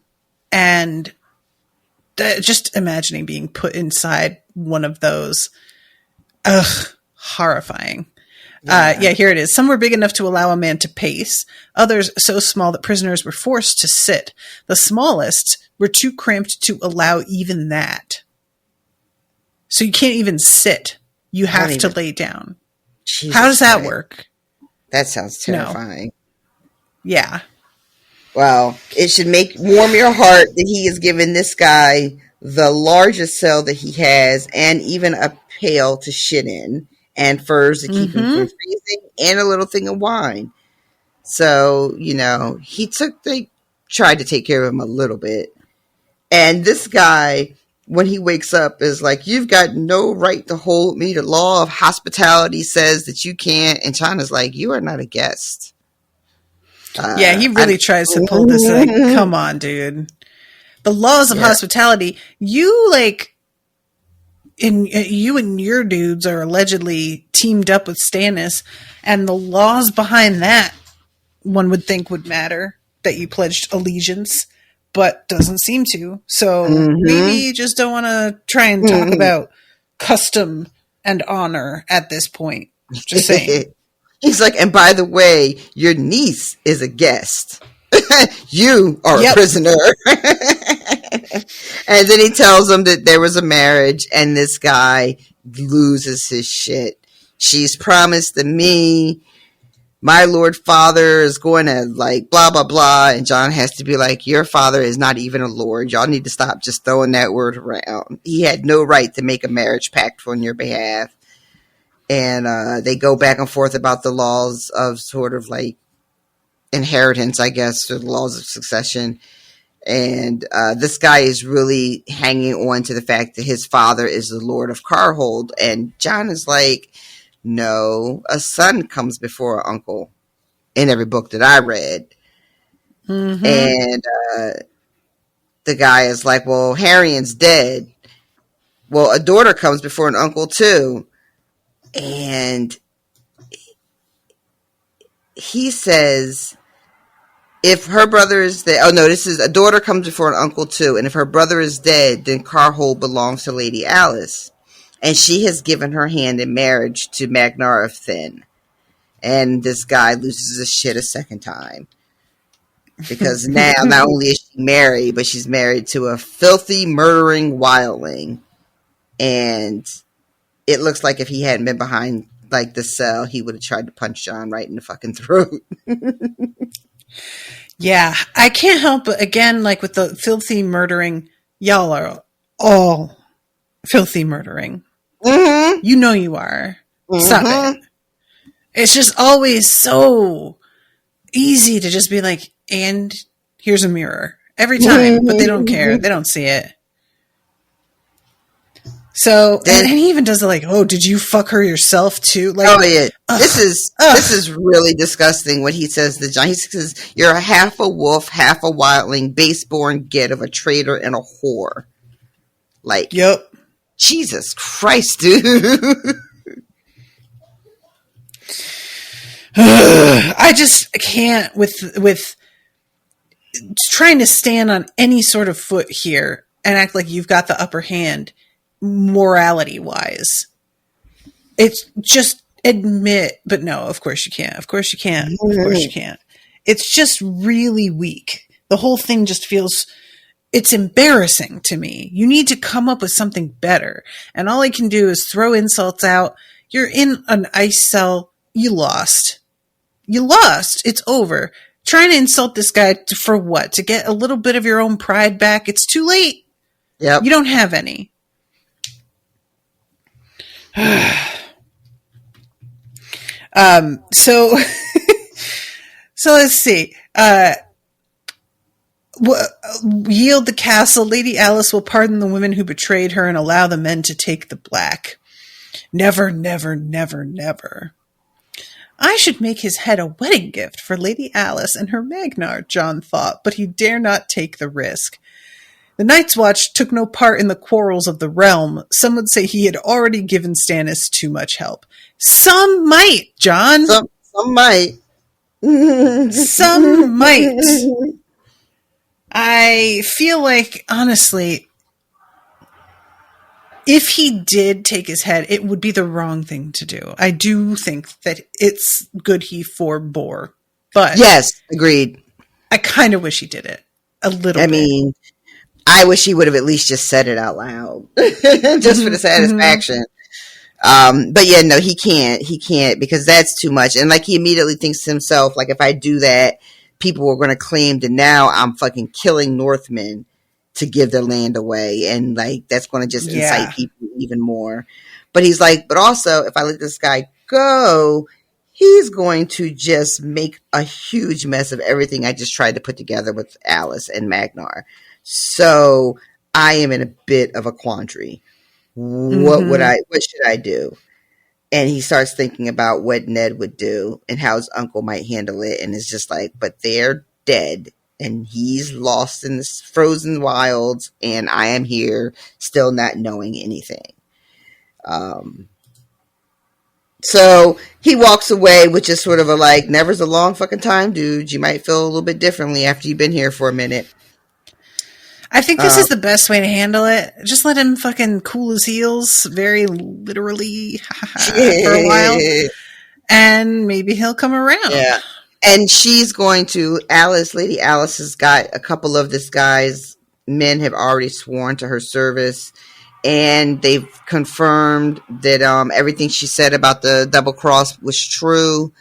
just imagining being put inside one of those. Ugh, horrifying. Yeah, here it is. Some were big enough to allow a man to pace. Others so small that prisoners were forced to sit. The smallest were too cramped to allow even that. So you can't even sit. You have to lay down. Jesus How does that Christ. work? That sounds terrifying. No. Yeah. Well, it should warm your heart that he has given this guy the largest cell that he has, and even a pail to shit in, and furs to keep him from freezing, and a little thing of wine. So, they tried to take care of him a little bit. And this guy, when he wakes up, is like, "You've got no right to hold me. The law of hospitality says that you can't." And China's like, "You are not a guest." Yeah, he really tries to pull this, like, come on, dude. The laws of hospitality, you and your dudes are allegedly teamed up with Stannis, and the laws behind that, one would think would matter, that you pledged allegiance, but doesn't seem to. So maybe you just don't want to try and talk about custom and honor at this point. Just saying. He's like, "And by the way, your niece is a guest. You are a prisoner." And then he tells them that there was a marriage, and this guy loses his shit. "She's promised to me. My Lord Father is going to blah, blah, blah." And Jon has to be like, "Your father is not even a lord. Y'all need to stop just throwing that word around. He had no right to make a marriage pact on your behalf." And they go back and forth about the laws of sort of inheritance, I guess, or the laws of succession. And this guy is really hanging on to the fact that his father is the Lord of Carhold. And Jon is like, "No, a son comes before an uncle," in every book that I read. And the guy is like, "Well, Harrion's dead. Well, a daughter comes before an uncle too." And he says, if her brother is dead, this is a daughter comes before an uncle too. And if her brother is dead, then Carhold belongs to Lady Alice. And she has given her hand in marriage to Magnar of Thin. And this guy loses his shit a second time. Because now, not only is she married, but she's married to a filthy, murdering wildling. And it looks like if he hadn't been behind the cell, he would have tried to punch Jon right in the fucking throat. Yeah, I can't help but, again, with the filthy murdering, y'all are all filthy murdering. You know you are. Stop it. It's just always so easy to just be like, "And here's a mirror." Every time, but they don't care. They don't see it. So, and he even does it "Oh, did you fuck her yourself too?" This is really disgusting what he says to Jon. He says, "You're a half a wolf, half a wildling, base-born git of a traitor and a whore." Yep. Jesus Christ, dude. I just can't with trying to stand on any sort of foot here and act like you've got the upper hand morality wise. It's just admit, but no, of course you can't. Of course you can't. Of course you can't. It's just really weak. The whole thing just feels, it's embarrassing to me. You need to come up with something better. And all I can do is throw insults out. You're in an ice cell. You lost. You lost. It's over. Trying to insult this guy for what? To get a little bit of your own pride back? It's too late. Yep. You don't have any. So let's see. Yield the castle. Lady Alice will pardon the women who betrayed her and allow the men to take the black. Never, never, never, never. I should make his head a wedding gift for Lady Alice and her Magnar, Jon thought, but he dare not take the risk. The Night's Watch took no part in the quarrels of the realm. Some would say he had already given Stannis too much help. Some might, Jon. Some might. Some might. I feel like, honestly, if he did take his head, it would be the wrong thing to do. I do think that it's good he forbore. But yes, agreed. I kind of wish he did it a little bit. I mean, I wish he would have at least just said it out loud, just for the satisfaction. But yeah, no, he can't because that's too much. And he immediately thinks to himself, if I do that, people were going to claim that now I'm fucking killing Northmen to give their land away. And like, that's going to just incite people even more. But he's like, but also if I let this guy go, he's going to just make a huge mess of everything I just tried to put together with Alice and Magnar. So I am in a bit of a quandary. What should I do? And he starts thinking about what Ned would do and how his uncle might handle it. And it's just like, but they're dead and he's lost in the frozen wilds. And I am here still not knowing anything. So he walks away with just sort of a like, never's a long fucking time, dude. You might feel a little bit differently after you've been here for a minute. I think this is the best way to handle it. Just let him fucking cool his heels, very literally, for a while. And maybe he'll come around. Yeah. And she's going to, Lady Alice has got a couple of this guy's men have already sworn to her service. And they've confirmed that everything she said about the double cross was true.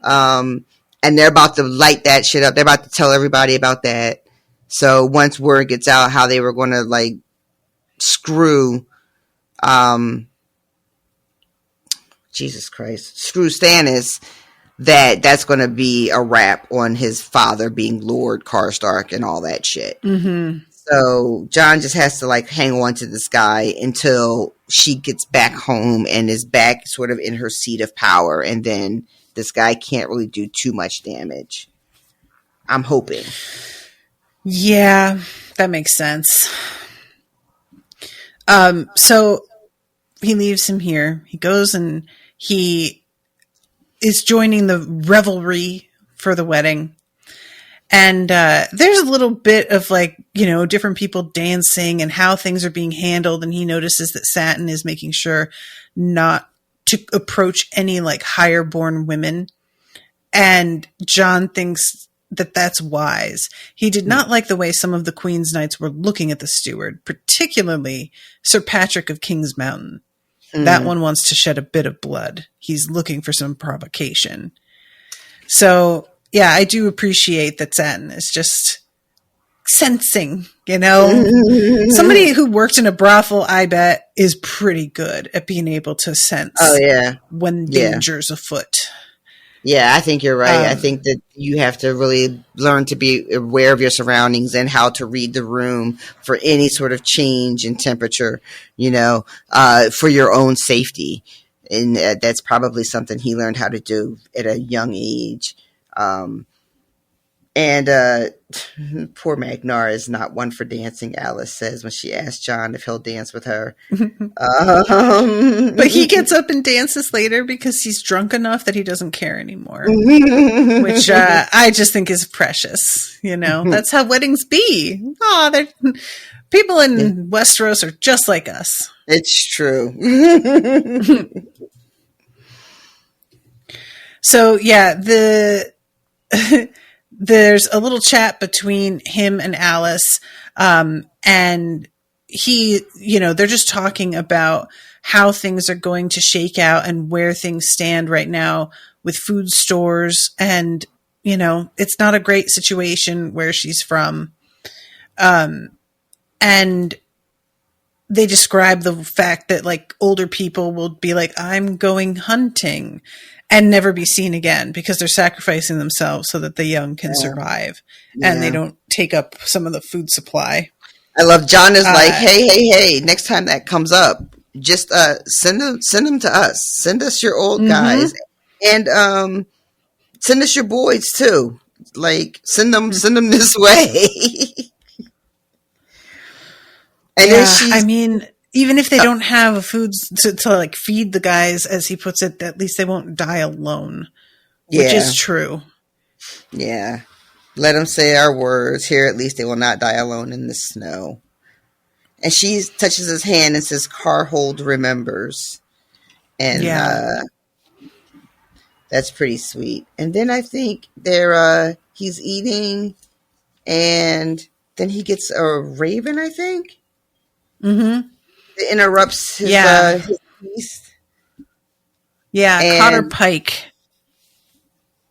And they're about to light that shit up. They're about to tell everybody about that. So once word gets out how they were going to like screw, Jesus Christ, screw Stannis, that's going to be a wrap on his father being Lord Karstark and all that shit. Mm-hmm. So Jon just has to like hang on to this guy until she gets back home and is back sort of in her seat of power. And then this guy can't really do too much damage. I'm hoping. Yeah, that makes sense. So he leaves him here. He goes and he is joining the revelry for the wedding. And there's a little bit of like, different people dancing and how things are being handled. And he notices that Satin is making sure not to approach any like higher born women. And Jon thinks that that's wise. He did not like the way some of the Queen's Knights were looking at the steward, particularly Sir Patrick of King's Mountain. That one wants to shed a bit of blood. He's looking for some provocation. So, yeah, I do appreciate that Satin is just sensing, Somebody who worked in a brothel, I bet, is pretty good at being able to sense when danger's afoot. Yeah, I think you're right. I think that you have to really learn to be aware of your surroundings and how to read the room for any sort of change in temperature, for your own safety. And that's probably something he learned how to do at a young age. And poor Magnar is not one for dancing, Alice says when she asks Jon if he'll dance with her. But he gets up and dances later because he's drunk enough that he doesn't care anymore, which I just think is precious. That's how weddings be. Oh, people in Westeros are just like us. It's true. So, yeah, there's a little chat between him and Alice, and he, they're just talking about how things are going to shake out and where things stand right now with food stores. And, it's not a great situation where she's from. And they describe the fact that like older people will be like, I'm going hunting and never be seen again because they're sacrificing themselves so that the young can survive and they don't take up some of the food supply. I love Jon is like, hey, next time that comes up, just send them to us. Send us your old guys and send us your boys too. Like send them this way. And then even if they don't have food to like feed the guys, as he puts it, at least they won't die alone, which is true. Yeah. Let them say our words. Here, at least they will not die alone in the snow. And she touches his hand and says, Carhold remembers. And that's pretty sweet. And then I think he's eating and then he gets a raven, I think. Mm-hmm. It interrupts his feast. Yeah, Cotter Pike.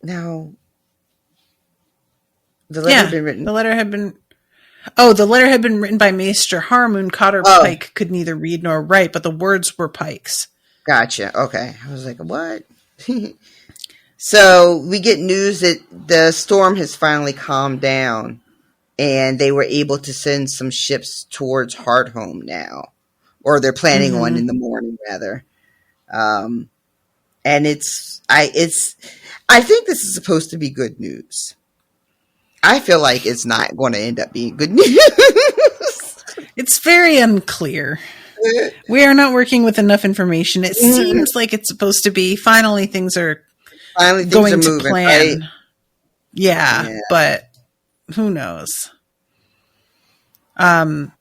Now, The letter had been written. The letter had been. Oh, the letter had been written by Maester Harmoon. Cotter Pike could neither read nor write, but the words were Pike's. Gotcha. Okay. I was like, what? So we get news that the storm has finally calmed down, and they were able to send some ships towards Hardhome now, or they're planning on in the morning, rather. And I think this is supposed to be good news. I feel like it's not going to end up being good news. It's very unclear. We are not working with enough information. It seems like it's supposed to be finally things are going to moving, plan. Right? Yeah, but who knows? So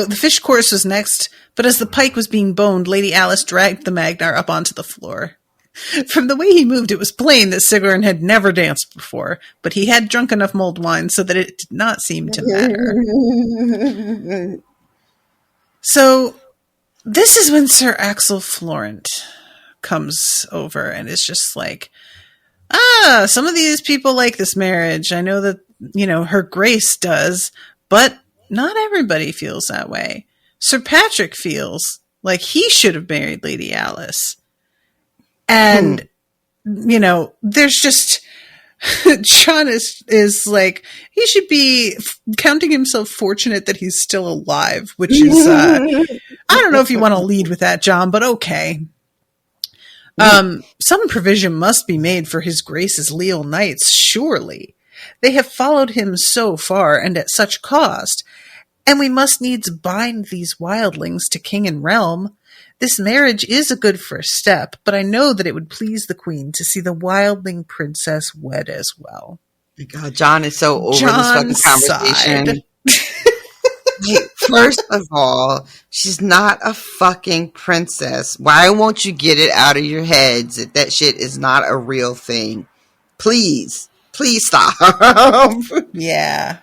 the fish course was next, but as the pike was being boned, Lady Alice dragged the Magnar up onto the floor. From the way he moved, it was plain that Sigrun had never danced before, but he had drunk enough mulled wine so that it did not seem to matter. So this is when Sir Axel Florent comes over and is just like, some of these people like this marriage. I know that, Her Grace does, but not everybody feels that way. Sir Patrick feels like he should have married Lady Alice. And, there's just, John is like, he should be counting himself fortunate that he's still alive, which is, I don't know if you want to lead with that, John, but okay. Some provision must be made for his Grace's leal knights, surely. They have followed him so far and at such cost, and we must needs bind these wildlings to king and realm. This marriage is a good first step, but I know that it would please the queen to see the wildling princess wed as well. God, John is so over this fucking conversation. First of all, she's not a fucking princess. Why won't you get it out of your heads that shit is not a real thing? Please stop. Yeah,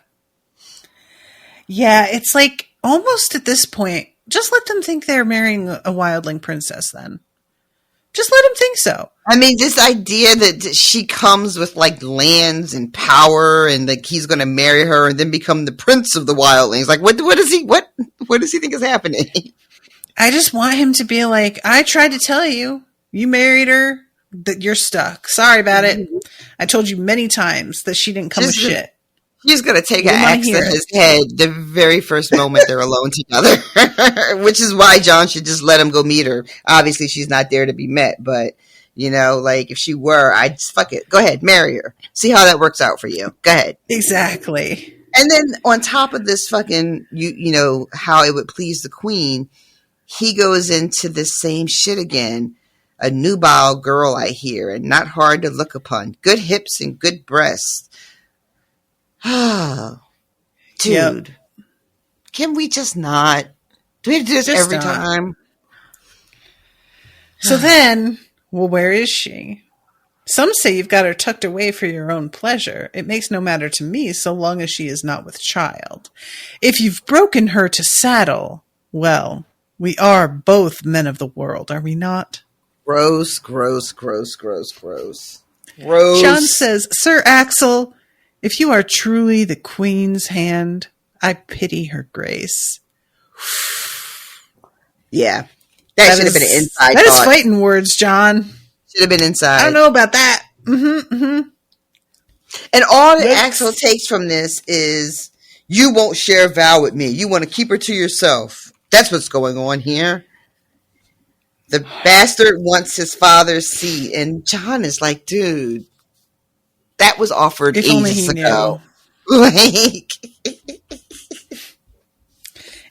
it's like almost at this point, just let them think they're marrying a wildling princess then. Just let them think so. I mean, this idea that she comes with like lands and power and like he's going to marry her and then become the prince of the wildlings. Like what does he think is happening? I just want him to be like, I tried to tell you, you married her, that you're stuck. Sorry about it. I told you many times that she didn't come with shit. He's going to take an axe to his head the very first moment they're alone together, which is why John should just let him go meet her. Obviously, she's not there to be met, but, like if she were, I'd just fuck it. Go ahead, marry her. See how that works out for you. Go ahead. Exactly. And then on top of this fucking, how it would please the queen, he goes into this same shit again. A nubile girl, I hear, and not hard to look upon. Good hips and good breasts. Oh, dude. Yep. Can we just not? Do we have to do this just every time? So then, where is she? Some say you've got her tucked away for your own pleasure. It makes no matter to me so long as she is not with child. If you've broken her to saddle, well, we are both men of the world, are we not? Gross. John says, Sir Axel, if you are truly the queen's hand, I pity her grace. Yeah. That should have been an inside That is fighting words, John. Should have been inside. I don't know about that. And all that Axel takes from this is, you won't share a vow with me. You want to keep her to yourself. That's what's going on here. The bastard wants his father's seat. And John is like, dude, that was offered ages ago. Like,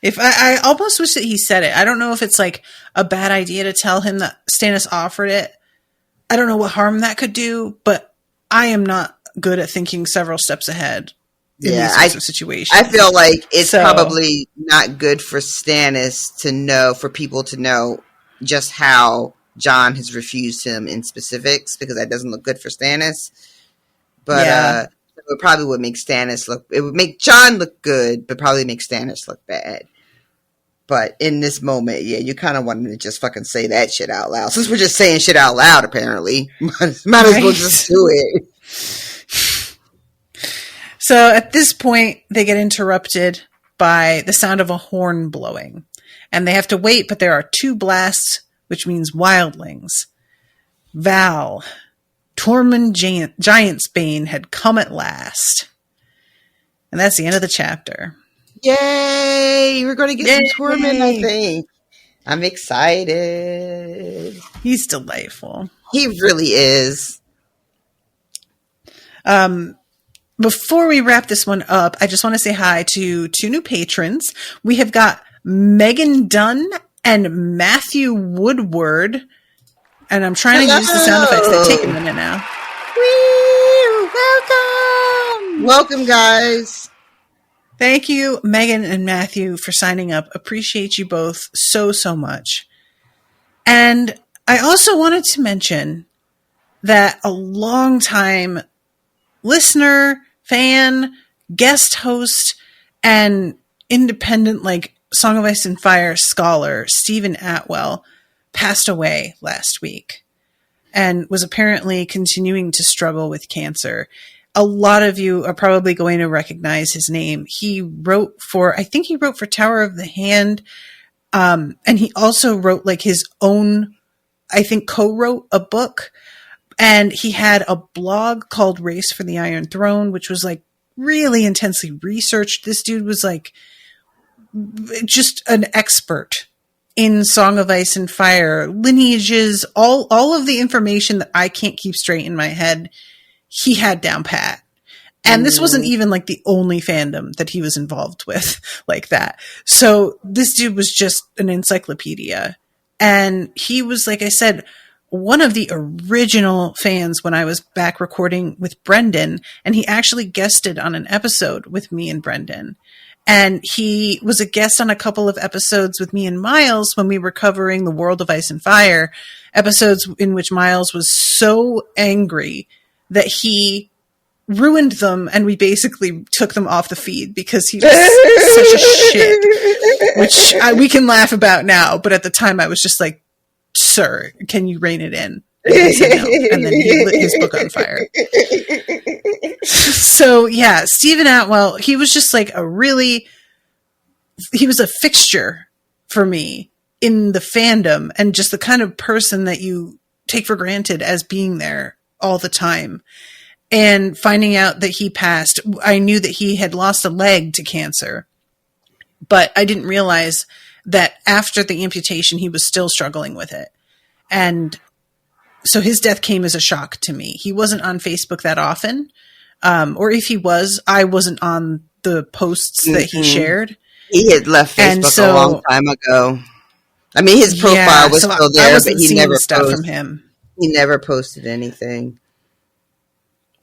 if I almost wish that he said it. I don't know if it's like a bad idea to tell him that Stannis offered it. I don't know what harm that could do, but I am not good at thinking several steps ahead in these sorts of situations. I feel like it's probably not good for Stannis to know, for people to know just how John has refused him in specifics, because that doesn't look good for Stannis. But it probably would make Stannis look, it would make John look good, but probably make Stannis look bad. But in this moment, you kind of wanted to just fucking say that shit out loud. Since we're just saying shit out loud, apparently, might as well just do it. So at this point, they get interrupted by the sound of a horn blowing. And they have to wait, but there are 2 blasts, which means wildlings. Val, Tormund Giantsbane had come at last. And that's the end of the chapter. Yay! We're going to get some Tormund, I think. I'm excited. He's delightful. He really is. Before we wrap this one up, I just want to say hi to 2 new patrons. We have got Megan Dunn and Matthew Woodward. And I'm trying to use the sound effects that take a minute now. Woo! Welcome! Welcome, guys. Thank you, Megan and Matthew, for signing up. Appreciate you both so, so much. And I also wanted to mention that a long-time listener, fan, guest host, and independent, Song of Ice and Fire scholar, Stephen Atwell, passed away last week and was apparently continuing to struggle with cancer. A lot of you are probably going to recognize his name. He wrote for Tower of the Hand. And he also wrote his own, co-wrote a book. And he had a blog called Race for the Iron Throne, which was really intensely researched. This dude was just an expert in Song of Ice and Fire, lineages, all of the information that I can't keep straight in my head. He had down pat. And this wasn't even the only fandom that he was involved with like that. So this dude was just an encyclopedia. And he was, like I said, one of the original fans when I was back recording with Brendan. And he actually guested on an episode with me and Brendan. And he was a guest on a couple of episodes with me and Miles when we were covering the World of Ice and Fire, episodes in which Miles was so angry that he ruined them, and we basically took them off the feed because he was such a shit, which we can laugh about now, but at the time I was just like, sir, can you rein it in? And he said no, and then he lit his book on fire. So yeah, Stephen Atwell, he was just he was a fixture for me in the fandom, and just the kind of person that you take for granted as being there all the time. And finding out that he passed, I knew that he had lost a leg to cancer, but I didn't realize that after the amputation, he was still struggling with it. And so his death came as a shock to me. He wasn't on Facebook that often. Or if he was, I wasn't on the posts that he shared. He had left Facebook a long time ago. I mean, his profile was still there, but he never stuff from him. He never posted anything.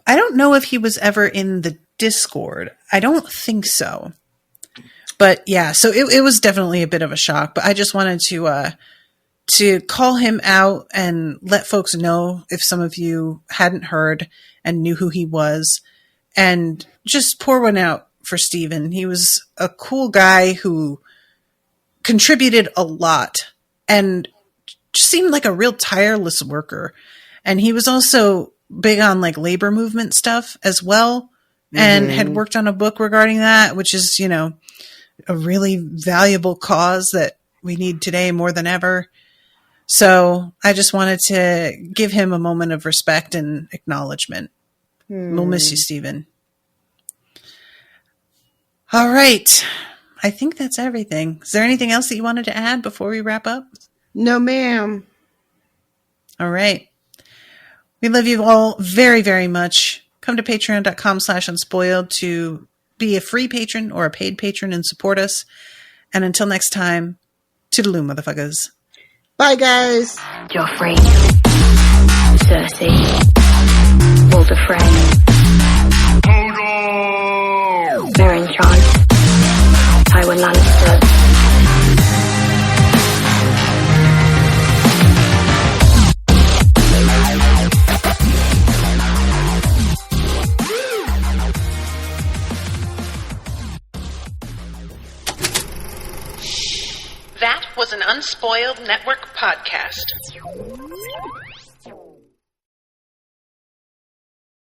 I don't know if he was ever in the Discord. I don't think so. But yeah, so it was definitely a bit of a shock. But I just wanted to call him out and let folks know, if some of you hadn't heard and knew who he was, and just pour one out for Steven. He was a cool guy who contributed a lot and just seemed like a real tireless worker. And he was also big on labor movement stuff as well, and had worked on a book regarding that, which is, a really valuable cause that we need today more than ever. So I just wanted to give him a moment of respect and acknowledgement. We'll miss you, Stephen. All right. I think that's everything. Is there anything else that you wanted to add before we wrap up? No, ma'am. All right. We love you all very, very much. Come to patreon.com/unspoiled to be a free patron or a paid patron and support us. And until next time, toodaloo, motherfuckers. Bye, guys. Joffrey, Cersei, Walder Frey, Meryn Tywin Lannister. That was an Unspoiled Network podcast.